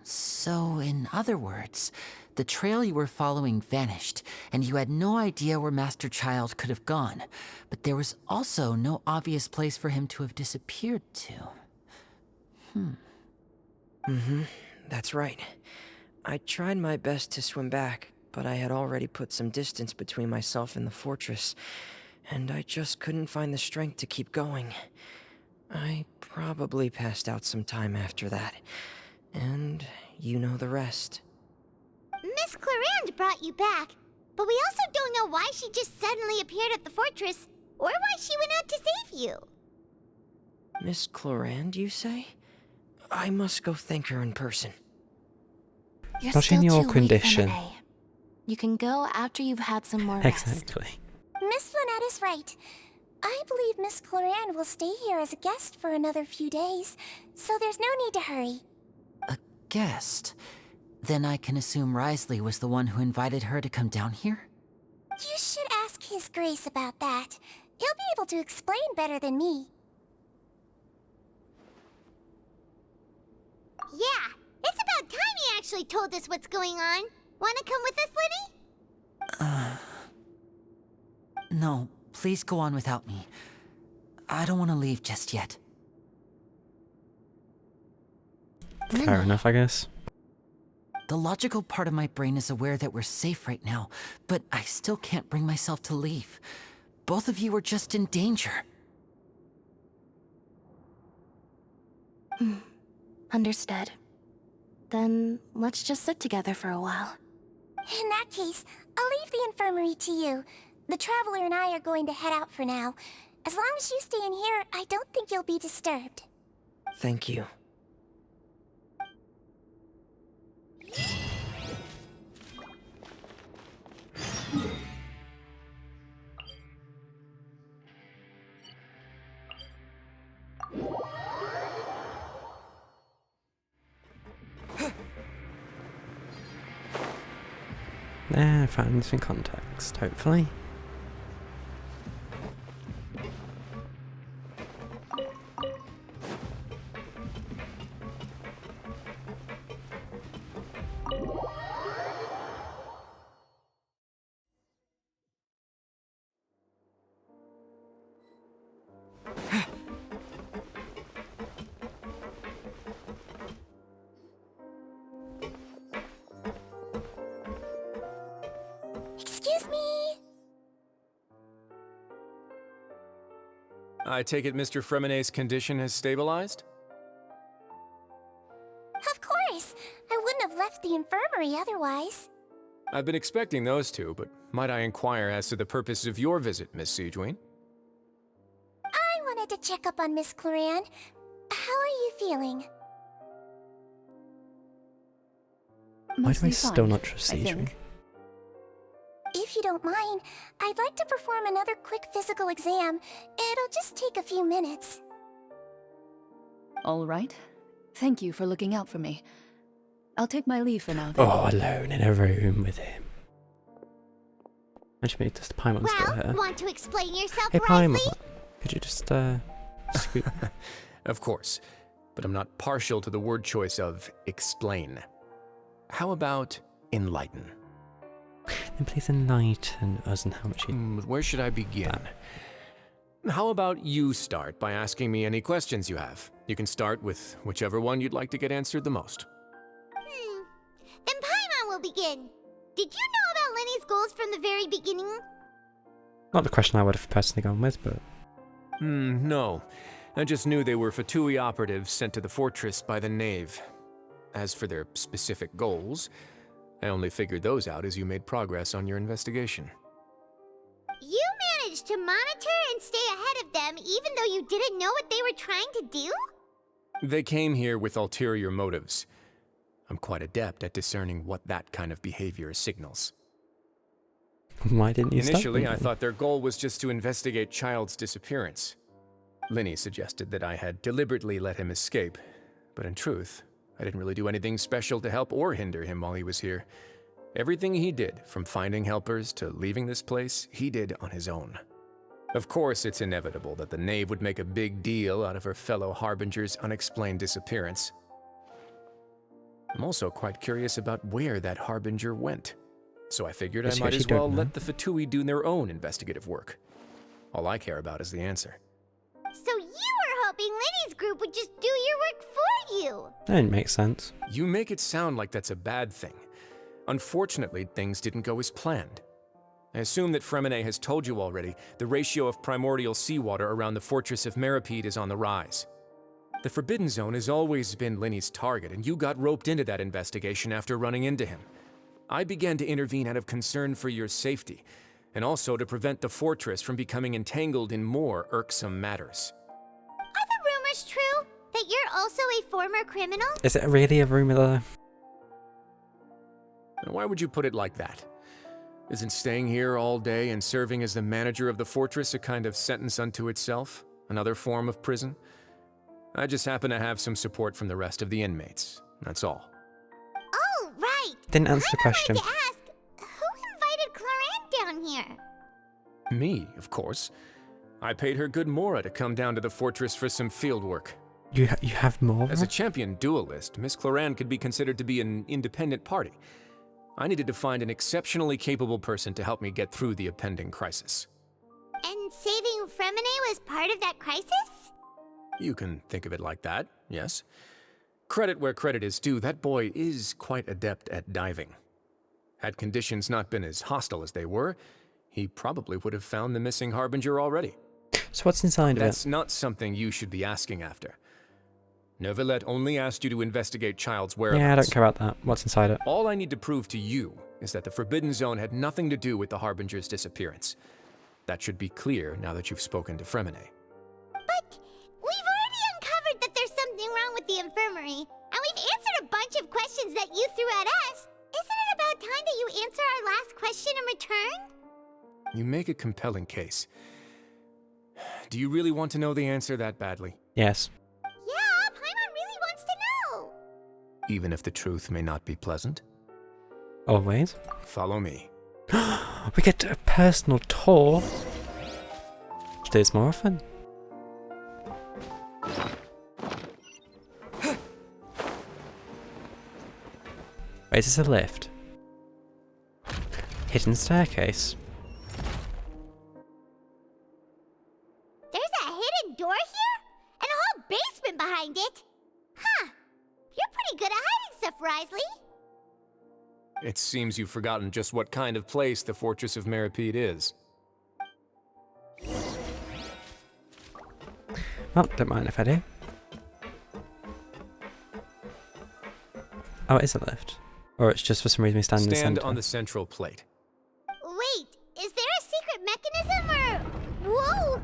I: So, in other words, the trail you were following vanished, and you had no idea where Master Child could have gone, but there was also no obvious place for him to have disappeared to.
M: That's right. I tried my best to swim back, but I had already put some distance between myself and the fortress, and I just couldn't find the strength to keep going. I probably passed out some time after that, and you know the rest.
B: Miss Clarande brought you back, but we also don't know why she just suddenly appeared at the fortress, or why she went out to save you.
M: Miss Clorand, you say? I must go thank her in person.
B: You're
A: Not in
B: still
A: your
B: too
A: condition.
B: weak, Lemonade. You can go after you've had some more rest.
A: Exactly.
K: Miss Lynette is right. I believe Miss Clorand will stay here as a guest for another few days, so there's no need to hurry.
I: A guest? Then I can assume Risley was the one who invited her to come down here?
K: You should ask His Grace about that. He'll be able to explain better than me.
B: Yeah, it's about time he actually told us what's going on. Wanna come with us, Lenny?
I: No, please go on without me. I don't want to leave just yet.
A: Fair enough, I guess.
I: The logical part of my brain is aware that we're safe right now, but I still can't bring myself to leave. Both of you are just in danger.
K: Understood. Then let's just sit together for a while. In that case, I'll leave the infirmary to you. The Traveler and I are going to head out for now. As long as you stay in here, I don't think you'll be disturbed.
M: Thank you.
A: Found some context, hopefully.
K: Excuse me.
L: I take it Mr. Fremonet's condition has stabilized?
K: Of course. I wouldn't have left the infirmary otherwise.
L: I've been expecting those two, but might I inquire as to the purpose of your visit, Miss Siegewien?
K: I wanted to check up on Miss Clorand. How are you feeling?
A: Why do I still not trust Siegewien?
K: If you don't mind, I'd like to perform another quick physical exam. It'll just take a few minutes.
N: All right. Thank you for looking out for me. I'll take my leave for now, then.
A: Oh, alone in a room with him. Actually, just Paimon's still here.
B: Want to explain yourself,
A: Hey,
B: Risley?
A: Paimon, could you just, scoot?
L: Of course, but I'm not partial to the word choice of explain. How about enlighten?
A: Then please enlighten us on how much you...
L: Where should I begin? How about you start by asking me any questions you have? You can start with whichever one you'd like to get answered the most.
B: Then Paimon will begin. Did you know about Lenny's goals from the very beginning?
A: Not the question I would have personally gone with, but...
L: No. I just knew they were Fatui operatives sent to the fortress by the Knave. As for their specific goals, I only figured those out as you made progress on your investigation.
B: You managed to monitor and stay ahead of them even though you didn't know what they were trying to do?
L: They came here with ulterior motives. I'm quite adept at discerning what that kind of behavior signals.
A: Why didn't you stop
L: Initially,
A: them
L: I
A: then?
L: thought their goal was just to investigate Child's disappearance. Linny suggested that I had deliberately let him escape, but in truth, I didn't really do anything special to help or hinder him while he was here. Everything he did, from finding helpers to leaving this place, he did on his own. Of course, it's inevitable that the Knave would make a big deal out of her fellow Harbinger's unexplained disappearance. I'm also quite curious about where that Harbinger went, so I figured I might as well let the Fatui do their own investigative work. All I care about is the answer.
B: So you were hoping Lenny's group would just do your work for you!
A: That didn't make sense.
L: You make it sound like that's a bad thing. Unfortunately, things didn't go as planned. I assume that Fremonet has told you already the ratio of primordial seawater around the fortress of Meropide is on the rise. The Forbidden Zone has always been Linny's target, and you got roped into that investigation after running into him. I began to intervene out of concern for your safety, and also to prevent the fortress from becoming entangled in more irksome matters.
B: Are the rumors true? That you're also a former criminal?
A: Is it really a rumor though?
L: Why would you put it like that? Isn't staying here all day and serving as the manager of the fortress a kind of sentence unto itself? Another form of prison? I just happen to have some support from the rest of the inmates. That's all.
B: Oh, right.
A: Didn't answer the question.
B: I wanted to ask, who invited Clorant down here?
L: Me, of course. I paid her good mora to come down to the fortress for some field work.
A: You have more?
L: As a champion duelist, Miss Cloran could be considered to be an independent party. I needed to find an exceptionally capable person to help me get through the impending crisis.
B: And saving Fremine was part of that crisis?
L: You can think of it like that, yes. Credit where credit is due, that boy is quite adept at diving. Had conditions not been as hostile as they were, he probably would have found the missing Harbinger already.
A: So what's inside of it?
L: That's not something you should be asking after. Neuvillette only asked you to investigate Child's whereabouts.
A: Yeah, I don't care about that. What's inside it?
L: All I need to prove to you is that the Forbidden Zone had nothing to do with the Harbinger's disappearance. That should be clear now that you've spoken to Fremine.
B: But we've already uncovered that there's something wrong with the infirmary, and we've answered a bunch of questions that you threw at us. Isn't it about time that you answer our last question in return?
L: You make a compelling case. Do you really want to know the answer that badly?
A: Yes.
B: Yeah, Paimon really wants to know.
L: Even if the truth may not be pleasant?
A: Always.
L: Follow me.
A: We get a personal tour. Should do this more often. Wait, is this a lift? Hidden staircase.
B: There's a hidden door here? And a whole basement behind it? Huh. You're pretty good at hiding stuff, Risley.
L: It seems you've forgotten just what kind of place the Fortress of Meropide is.
A: Well, don't mind if I do. Oh, it is a lift. Or it's just for some reason we stand in the center.
L: Stand on the central plate.
B: Wait, is there a secret mechanism or... Whoa!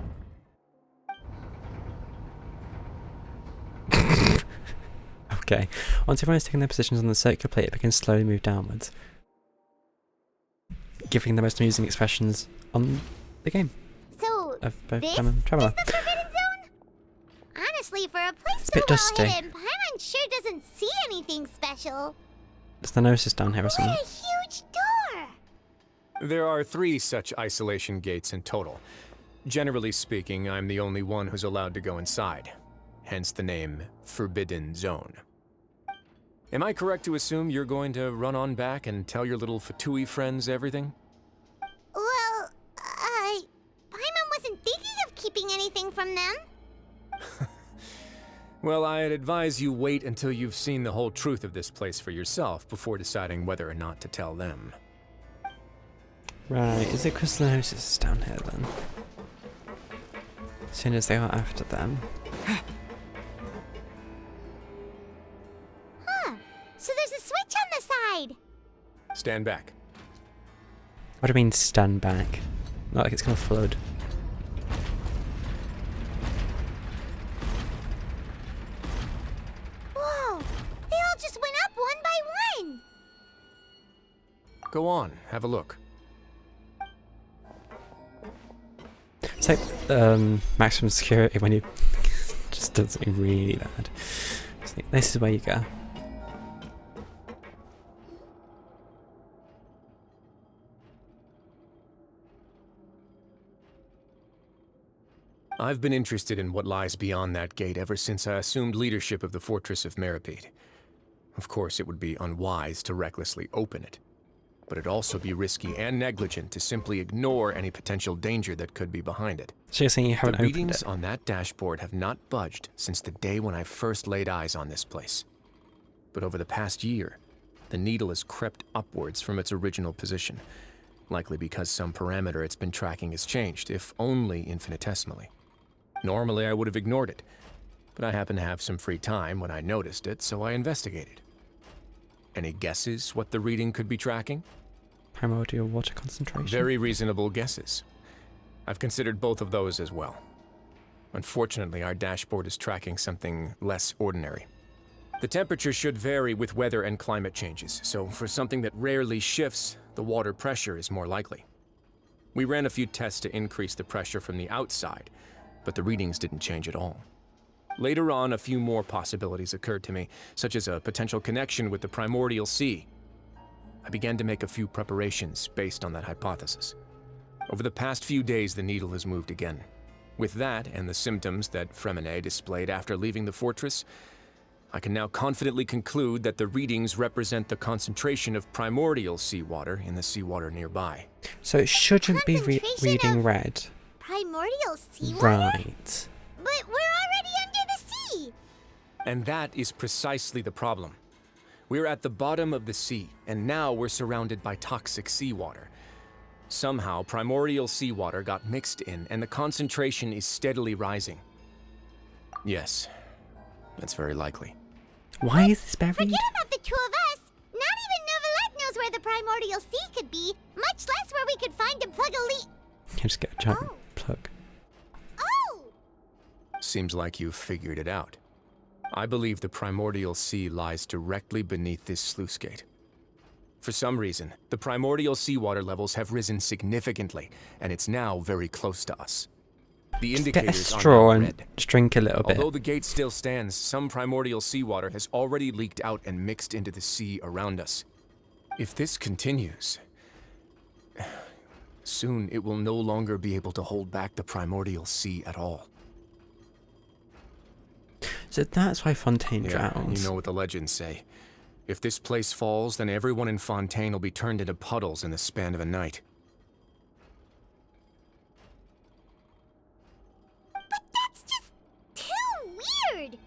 A: Okay. Once everyone has taken their positions on the circular plate, it begins to slowly move downwards, giving the most amusing expressions on the game.
B: So,
A: of both
B: this
A: Paimon and Traveler.
B: is the Forbidden Zone? Honestly, for a place
A: It's a
B: so
A: bit
B: well
A: dusty.
B: hidden, Paimon sure doesn't see anything special.
A: There's the notice down here or something.
B: What a huge door!
L: There are 3 such isolation gates in total. Generally speaking, I'm the only one who's allowed to go inside. Hence the name Forbidden Zone. Am I correct to assume you're going to run on back and tell your little Fatui friends everything?
B: Well, Paimon wasn't thinking of keeping anything from them.
L: Well, I'd advise you wait until you've seen the whole truth of this place for yourself before deciding whether or not to tell them.
A: Right, is it because the notice is down here then? As soon as they are after them.
B: Huh. So there's a switch on the side.
L: Stand back.
A: What do you mean stand back? Not like it's gonna flood.
B: Whoa! They all just went up one by one.
L: Go on, have a look.
A: It's like maximum security when you just does something really bad. It's like, this is where you go.
L: I've been interested in what lies beyond that gate ever since I assumed leadership of the Fortress of Meropide. Of course, it would be unwise to recklessly open it, but it'd also be risky and negligent to simply ignore any potential danger that could be behind it.
A: So you're saying you haven't
L: The
A: opened
L: readings
A: it?
L: on that dashboard have not budged since the day when I first laid eyes on this place. But over the past year, the needle has crept upwards from its original position, likely because some parameter it's been tracking has changed, if only infinitesimally. Normally I would have ignored it, but I happened to have some free time when I noticed it, so I investigated. Any guesses what the reading could be tracking?
A: Primordial water concentration.
L: Very reasonable guesses. I've considered both of those as well. Unfortunately, our dashboard is tracking something less ordinary. The temperature should vary with weather and climate changes, so for something that rarely shifts, the water pressure is more likely. We ran a few tests to increase the pressure from the outside, but the readings didn't change at all. Later on, a few more possibilities occurred to me, such as a potential connection with the primordial sea. I began to make a few preparations based on that hypothesis. Over the past few days, the needle has moved again. With that, and the symptoms that Fremine displayed after leaving the fortress, I can now confidently conclude that the readings represent the concentration of primordial seawater in the seawater nearby.
A: So it shouldn't be reading red.
B: Primordial seawater?
A: Right.
B: But we're already under the sea!
L: And that is precisely the problem. We're at the bottom of the sea, and now we're surrounded by toxic seawater. Somehow, primordial seawater got mixed in, and the concentration is steadily rising. Yes, that's very likely.
A: Why is this buried?
B: Forget about the two of us! Not even Novelette knows where the primordial sea could be, much less where we could find and plug a leak.
A: Just get a giant plug.
B: Oh!
L: Seems like you've figured it out. I believe the primordial sea lies directly beneath this sluice gate. For some reason, the primordial seawater levels have risen significantly, and it's now very close to us. The indicators
A: get a straw
L: are
A: and
L: red.
A: drink a little bit.
L: Although the gate still stands, some primordial seawater has already leaked out and mixed into the sea around us. If this continues, soon it will no longer be able to hold back the primordial sea at all.
A: So that's why Fontaine drowns.
L: You know what the legends say. If this place falls, then everyone in Fontaine will be turned into puddles in the span of a night.
B: But that's just too weird!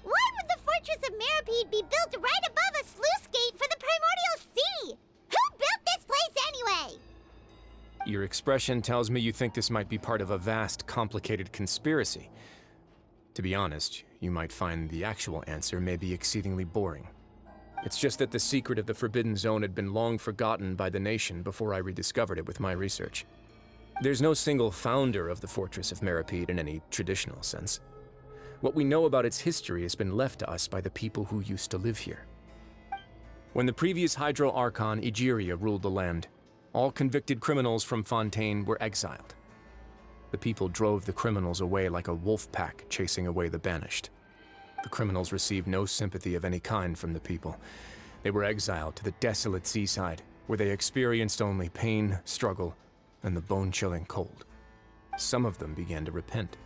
B: Why would the Fortress of Meropide be built right above a sluice gate for the primordial sea? Who built this place anyway?
L: Your expression tells me you think this might be part of a vast, complicated conspiracy. To be honest, you might find the actual answer may be exceedingly boring. It's just that the secret of the Forbidden Zone had been long forgotten by the nation before I rediscovered it with my research. There's no single founder of the Fortress of Meropide in any traditional sense. What we know about its history has been left to us by the people who used to live here. When the previous Hydro Archon Egeria ruled the land, all convicted criminals from Fontaine were exiled. The people drove the criminals away like a wolf pack chasing away the banished. The criminals received no sympathy of any kind from the people. They were exiled to the desolate seaside, where they experienced only pain, struggle, and the bone-chilling cold. Some of them began to repent,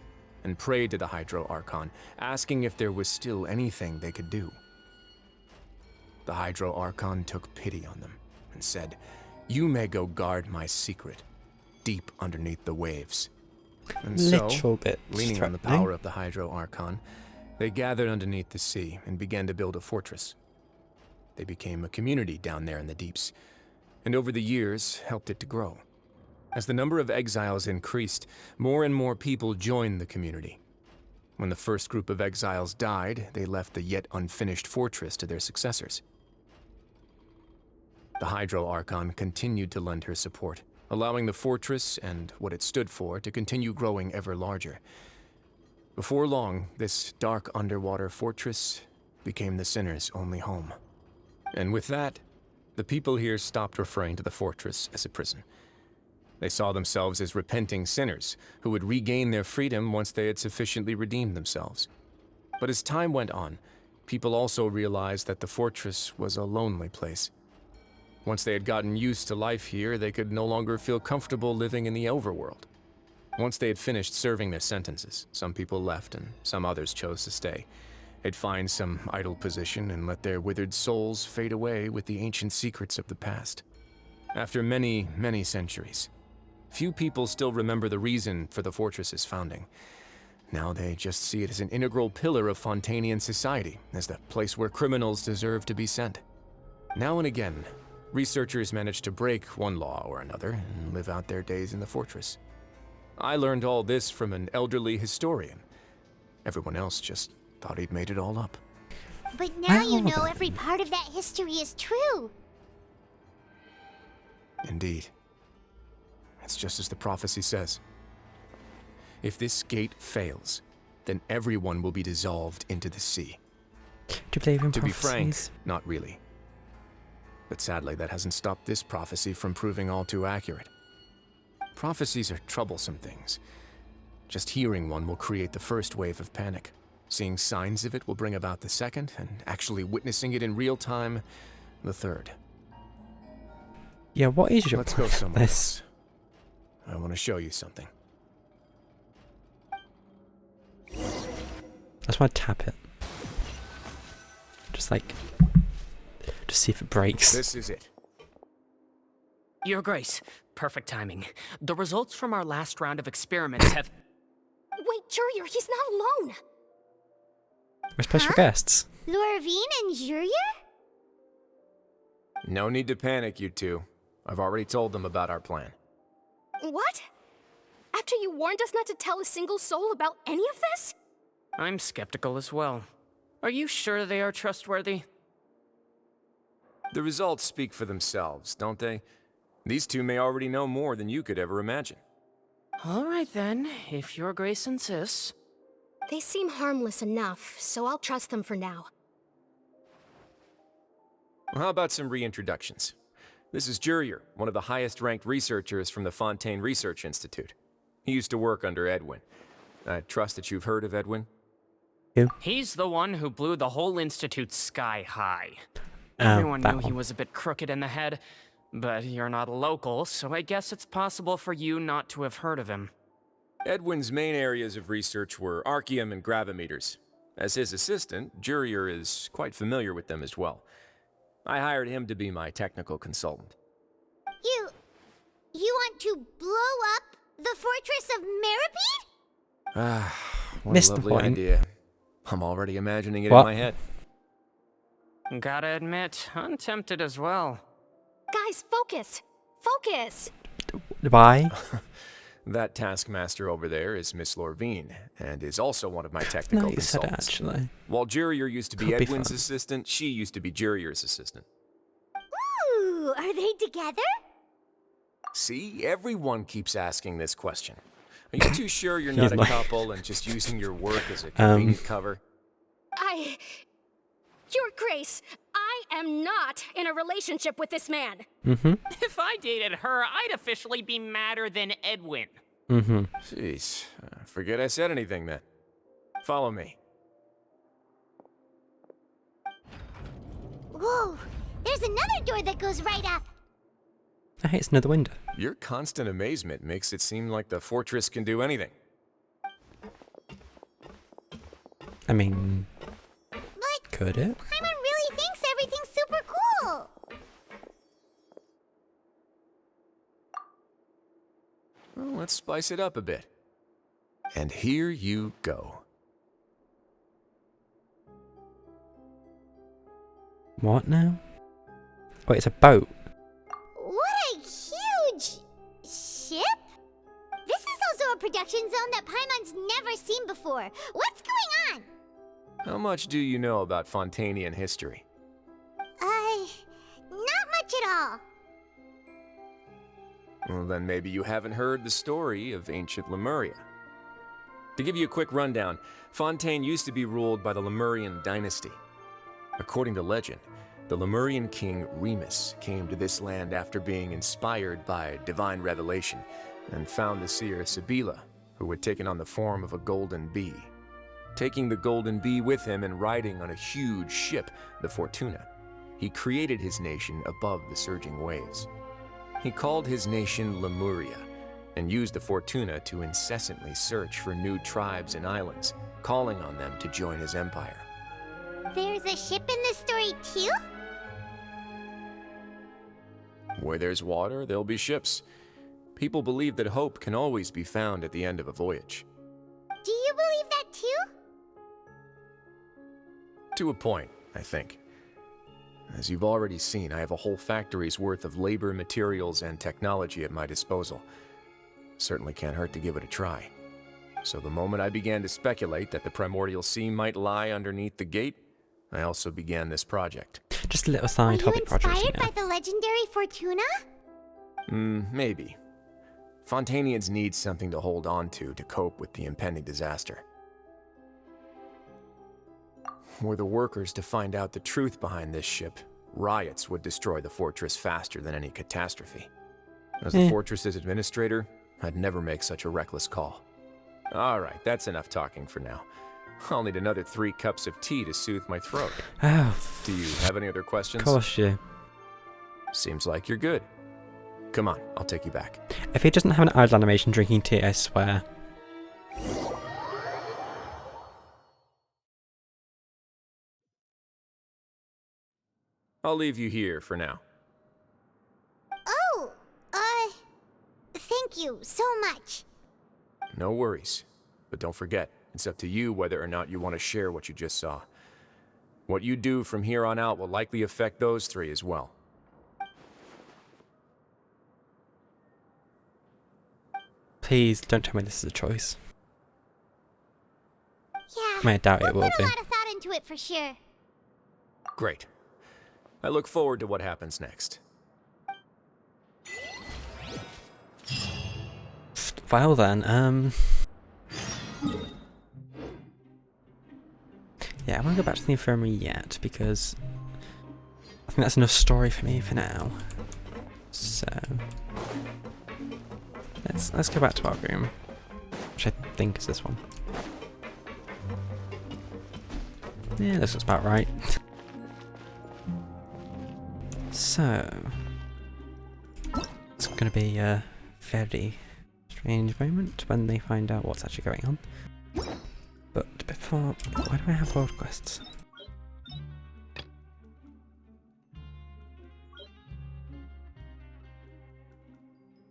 L: and prayed to the Hydro Archon, asking if there was still anything they could do. The Hydro Archon took pity on them, and said, "You may go guard my secret, deep underneath the waves." And so, leaning on the power of the Hydro Archon, they gathered underneath the sea and began to build a fortress. They became a community down there in the deeps, and over the years helped it to grow. As the number of exiles increased, more and more people joined the community. When the first group of exiles died, they left the yet unfinished fortress to their successors. The Hydro Archon continued to lend her support, allowing the fortress and what it stood for to continue growing ever larger. Before long, this dark underwater fortress became the sinner's only home. And with that, the people here stopped referring to the fortress as a prison. They saw themselves as repenting sinners who would regain their freedom once they had sufficiently redeemed themselves. But as time went on, people also realized that the fortress was a lonely place. Once they had gotten used to life here, they could no longer feel comfortable living in the overworld. Once they had finished serving their sentences, some people left and some others chose to stay. They'd find some idle position and let their withered souls fade away with the ancient secrets of the past. After many, many centuries, few people still remember the reason for the fortress's founding. Now they just see it as an integral pillar of Fontainian society, as the place where criminals deserve to be sent. Now and again, researchers manage to break one law or another and live out their days in the fortress. I learned all this from an elderly historian. Everyone else just thought he'd made it all up.
B: But now you know every part of that history is true.
L: Indeed. It's just as the prophecy says. If this gate fails, then everyone will be dissolved into the sea.
A: Do you believe in
L: To be frank,
A: prophecies?
L: not really. But sadly, that hasn't stopped this prophecy from proving all too accurate. Prophecies are troublesome things. Just hearing one will create the first wave of panic. Seeing signs of it will bring about the second, and actually witnessing it in real time, the third.
A: Yeah, what is your
L: Let's go
A: plan for
L: somewhere
A: this?
L: else. I want to show you something.
A: I just want to tap it. Just like, just see if it breaks.
L: This is it.
C: Your Grace, perfect timing. The results from our last round of experiments have...
J: Wait, Jurier, he's not alone.
A: We're special guests.
B: Lorvine and Jurier?
L: No need to panic, you two. I've already told them about our plan.
J: What? After you warned us not to tell a single soul about any of this?
C: I'm skeptical as well. Are you sure they are trustworthy?
L: The results speak for themselves, don't they? These two may already know more than you could ever imagine.
C: All right then, if Your Grace insists.
J: They seem harmless enough, so I'll trust them for now.
L: Well, how about some reintroductions? This is Jurier, one of the highest-ranked researchers from the Fontaine Research Institute. He used to work under Edwin. I trust that you've heard of Edwin?
A: Who?
C: He's the one who blew the whole institute sky high. Everyone knew he was a bit crooked in the head, but you're not local, so I guess it's possible for you not to have heard of him.
L: Edwin's main areas of research were archeum and gravimeters. As his assistant, Jurier is quite familiar with them as well. I hired him to be my technical consultant.
B: You want to blow up the fortress of Meropide?
L: Ah, what
A: Missed
L: a
A: the
L: lovely
A: point.
L: idea. I'm already imagining it
A: What?
L: in my head.
C: Gotta admit, I'm tempted as well.
J: Guys, focus! Focus!
A: Why?
L: That taskmaster over there is Miss Lorvine, and is also one of my technical
A: No, you said it
L: consultants.
A: actually.
L: While Jurier used to be
A: Could be
L: Edwin's
A: fun.
L: assistant, she used to be Jurier's assistant.
B: Ooh, are they together?
L: See, everyone keeps asking this question. Are you too sure you're not
A: He's
L: a
A: like-
L: couple and just using your work as a convenient cover?
J: Your Grace, I am not in a relationship with this man.
A: Mm-hmm.
C: If I dated her, I'd officially be madder than Edwin.
A: Mm-hmm.
L: Jeez, forget I said anything then. Follow me.
B: Whoa, there's another door that goes right up.
A: Hey, it's another window.
L: Your constant amazement makes it seem like the fortress can do anything.
A: I mean,
B: But
A: could it?
B: Paimon really thinks everything's super cool.
L: Well, let's spice it up a bit. And here you go.
A: What now? Wait, it's a boat.
B: What a huge ship! This is also a production zone that Paimon's never seen before. What's going on?
L: How much do you know about Fontainian history?
B: Not much at all.
L: Well, then maybe you haven't heard the story of ancient Lemuria. To give you a quick rundown, Fontaine used to be ruled by the Lemurian dynasty. According to legend, the Lemurian king Remus came to this land after being inspired by divine revelation and found the seer Sibila, who had taken on the form of a golden bee. Taking the golden bee with him and riding on a huge ship, the Fortuna, he created his nation above the surging waves. He called his nation Lemuria and used the Fortuna to incessantly search for new tribes and islands, calling on them to join his empire.
B: There's a ship in this story too?
L: Where there's water, there'll be ships. People believe that hope can always be found at the end of a voyage.
B: Do you believe that too?
L: To a point, I think. As you've already seen, I have a whole factory's worth of labor, materials, and technology at my disposal. Certainly can't hurt to give it a try. So the moment I began to speculate that the primordial sea might lie underneath the gate, I also began this project.
A: Just a little
B: Were
A: side
B: you
A: hobby project, you
B: inspired
A: know.
B: by the legendary Fortuna?
L: Maybe. Fontanians need something to hold on to cope with the impending disaster. Were the workers to find out the truth behind this ship, riots would destroy the fortress faster than any catastrophe. As the fortress's administrator, I'd never make such a reckless call. Alright, that's enough talking for now. I'll need another 3 cups of tea to soothe my throat.
A: Oh,
L: do you have any other questions?
A: Of course you.
L: Seems like you're good. Come on, I'll take you back.
A: If he doesn't have an idle animation drinking tea, I swear.
L: I'll leave you here for now.
B: Oh, thank you so much.
L: No worries. But don't forget, it's up to you whether or not you want to share what you just saw. What you do from here on out will likely affect those 3 as well.
A: Please don't tell me this is a choice.
B: Yeah,
A: I mean, I doubt it will
B: put
A: be.
B: a lot of thought into it for sure.
L: Great. I look forward to what happens next.
A: Well then, yeah, I won't go back to the infirmary yet because I think that's enough story for me for now. So let's go back to our room, which I think is this one. Yeah, this looks about right. So it's going to be a very strange moment when they find out what's actually going on. But before, why do I have world quests?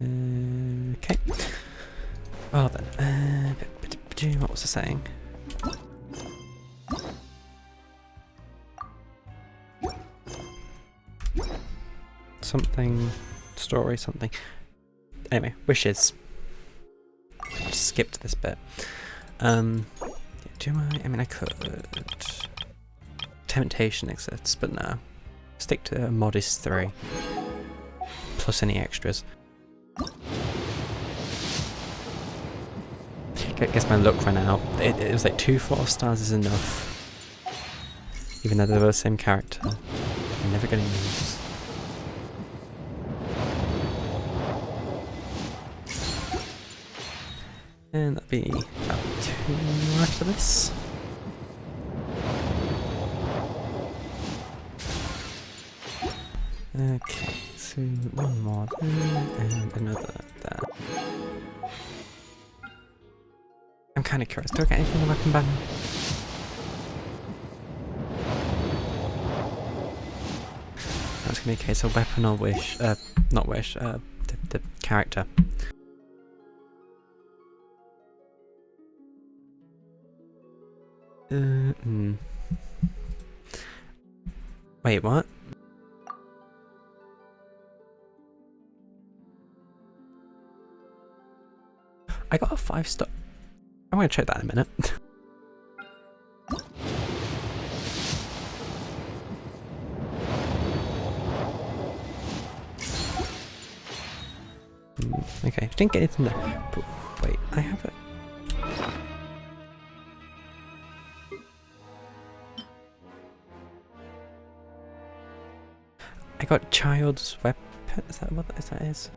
A: Okay. Well then, what was I saying? Something, story, something. Anyway, wishes. Just skipped this bit. Do I mean, I could. Temptation exists, but no. Stick to a modest 3. Plus any extras. I guess my luck ran out. It was like 2 4-stars is enough. Even though they're the same character. I'm never gonna use. And that'd be about 2 after this. Okay, so 1 more there, and another there. I'm kind of curious, do I get anything in the weapon banner? That's gonna be a case of weapon or wish, not wish, the character. Wait, what? I got a 5-star. I'm gonna check that in a minute. Okay, didn't get anything there. But wait, I have it. I got child's weapon. Is that what that is?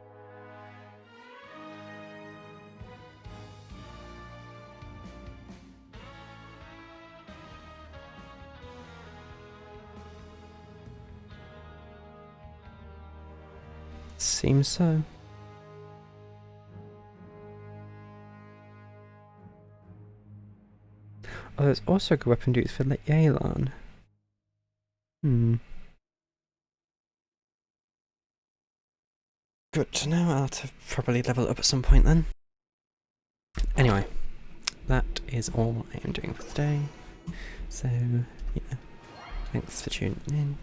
A: Seems so. Oh, there's also a good weapon dudes for Yelan. Good to know. I'll have to probably level up at some point then. Anyway, that is all I am doing for today. So, yeah. Thanks for tuning in.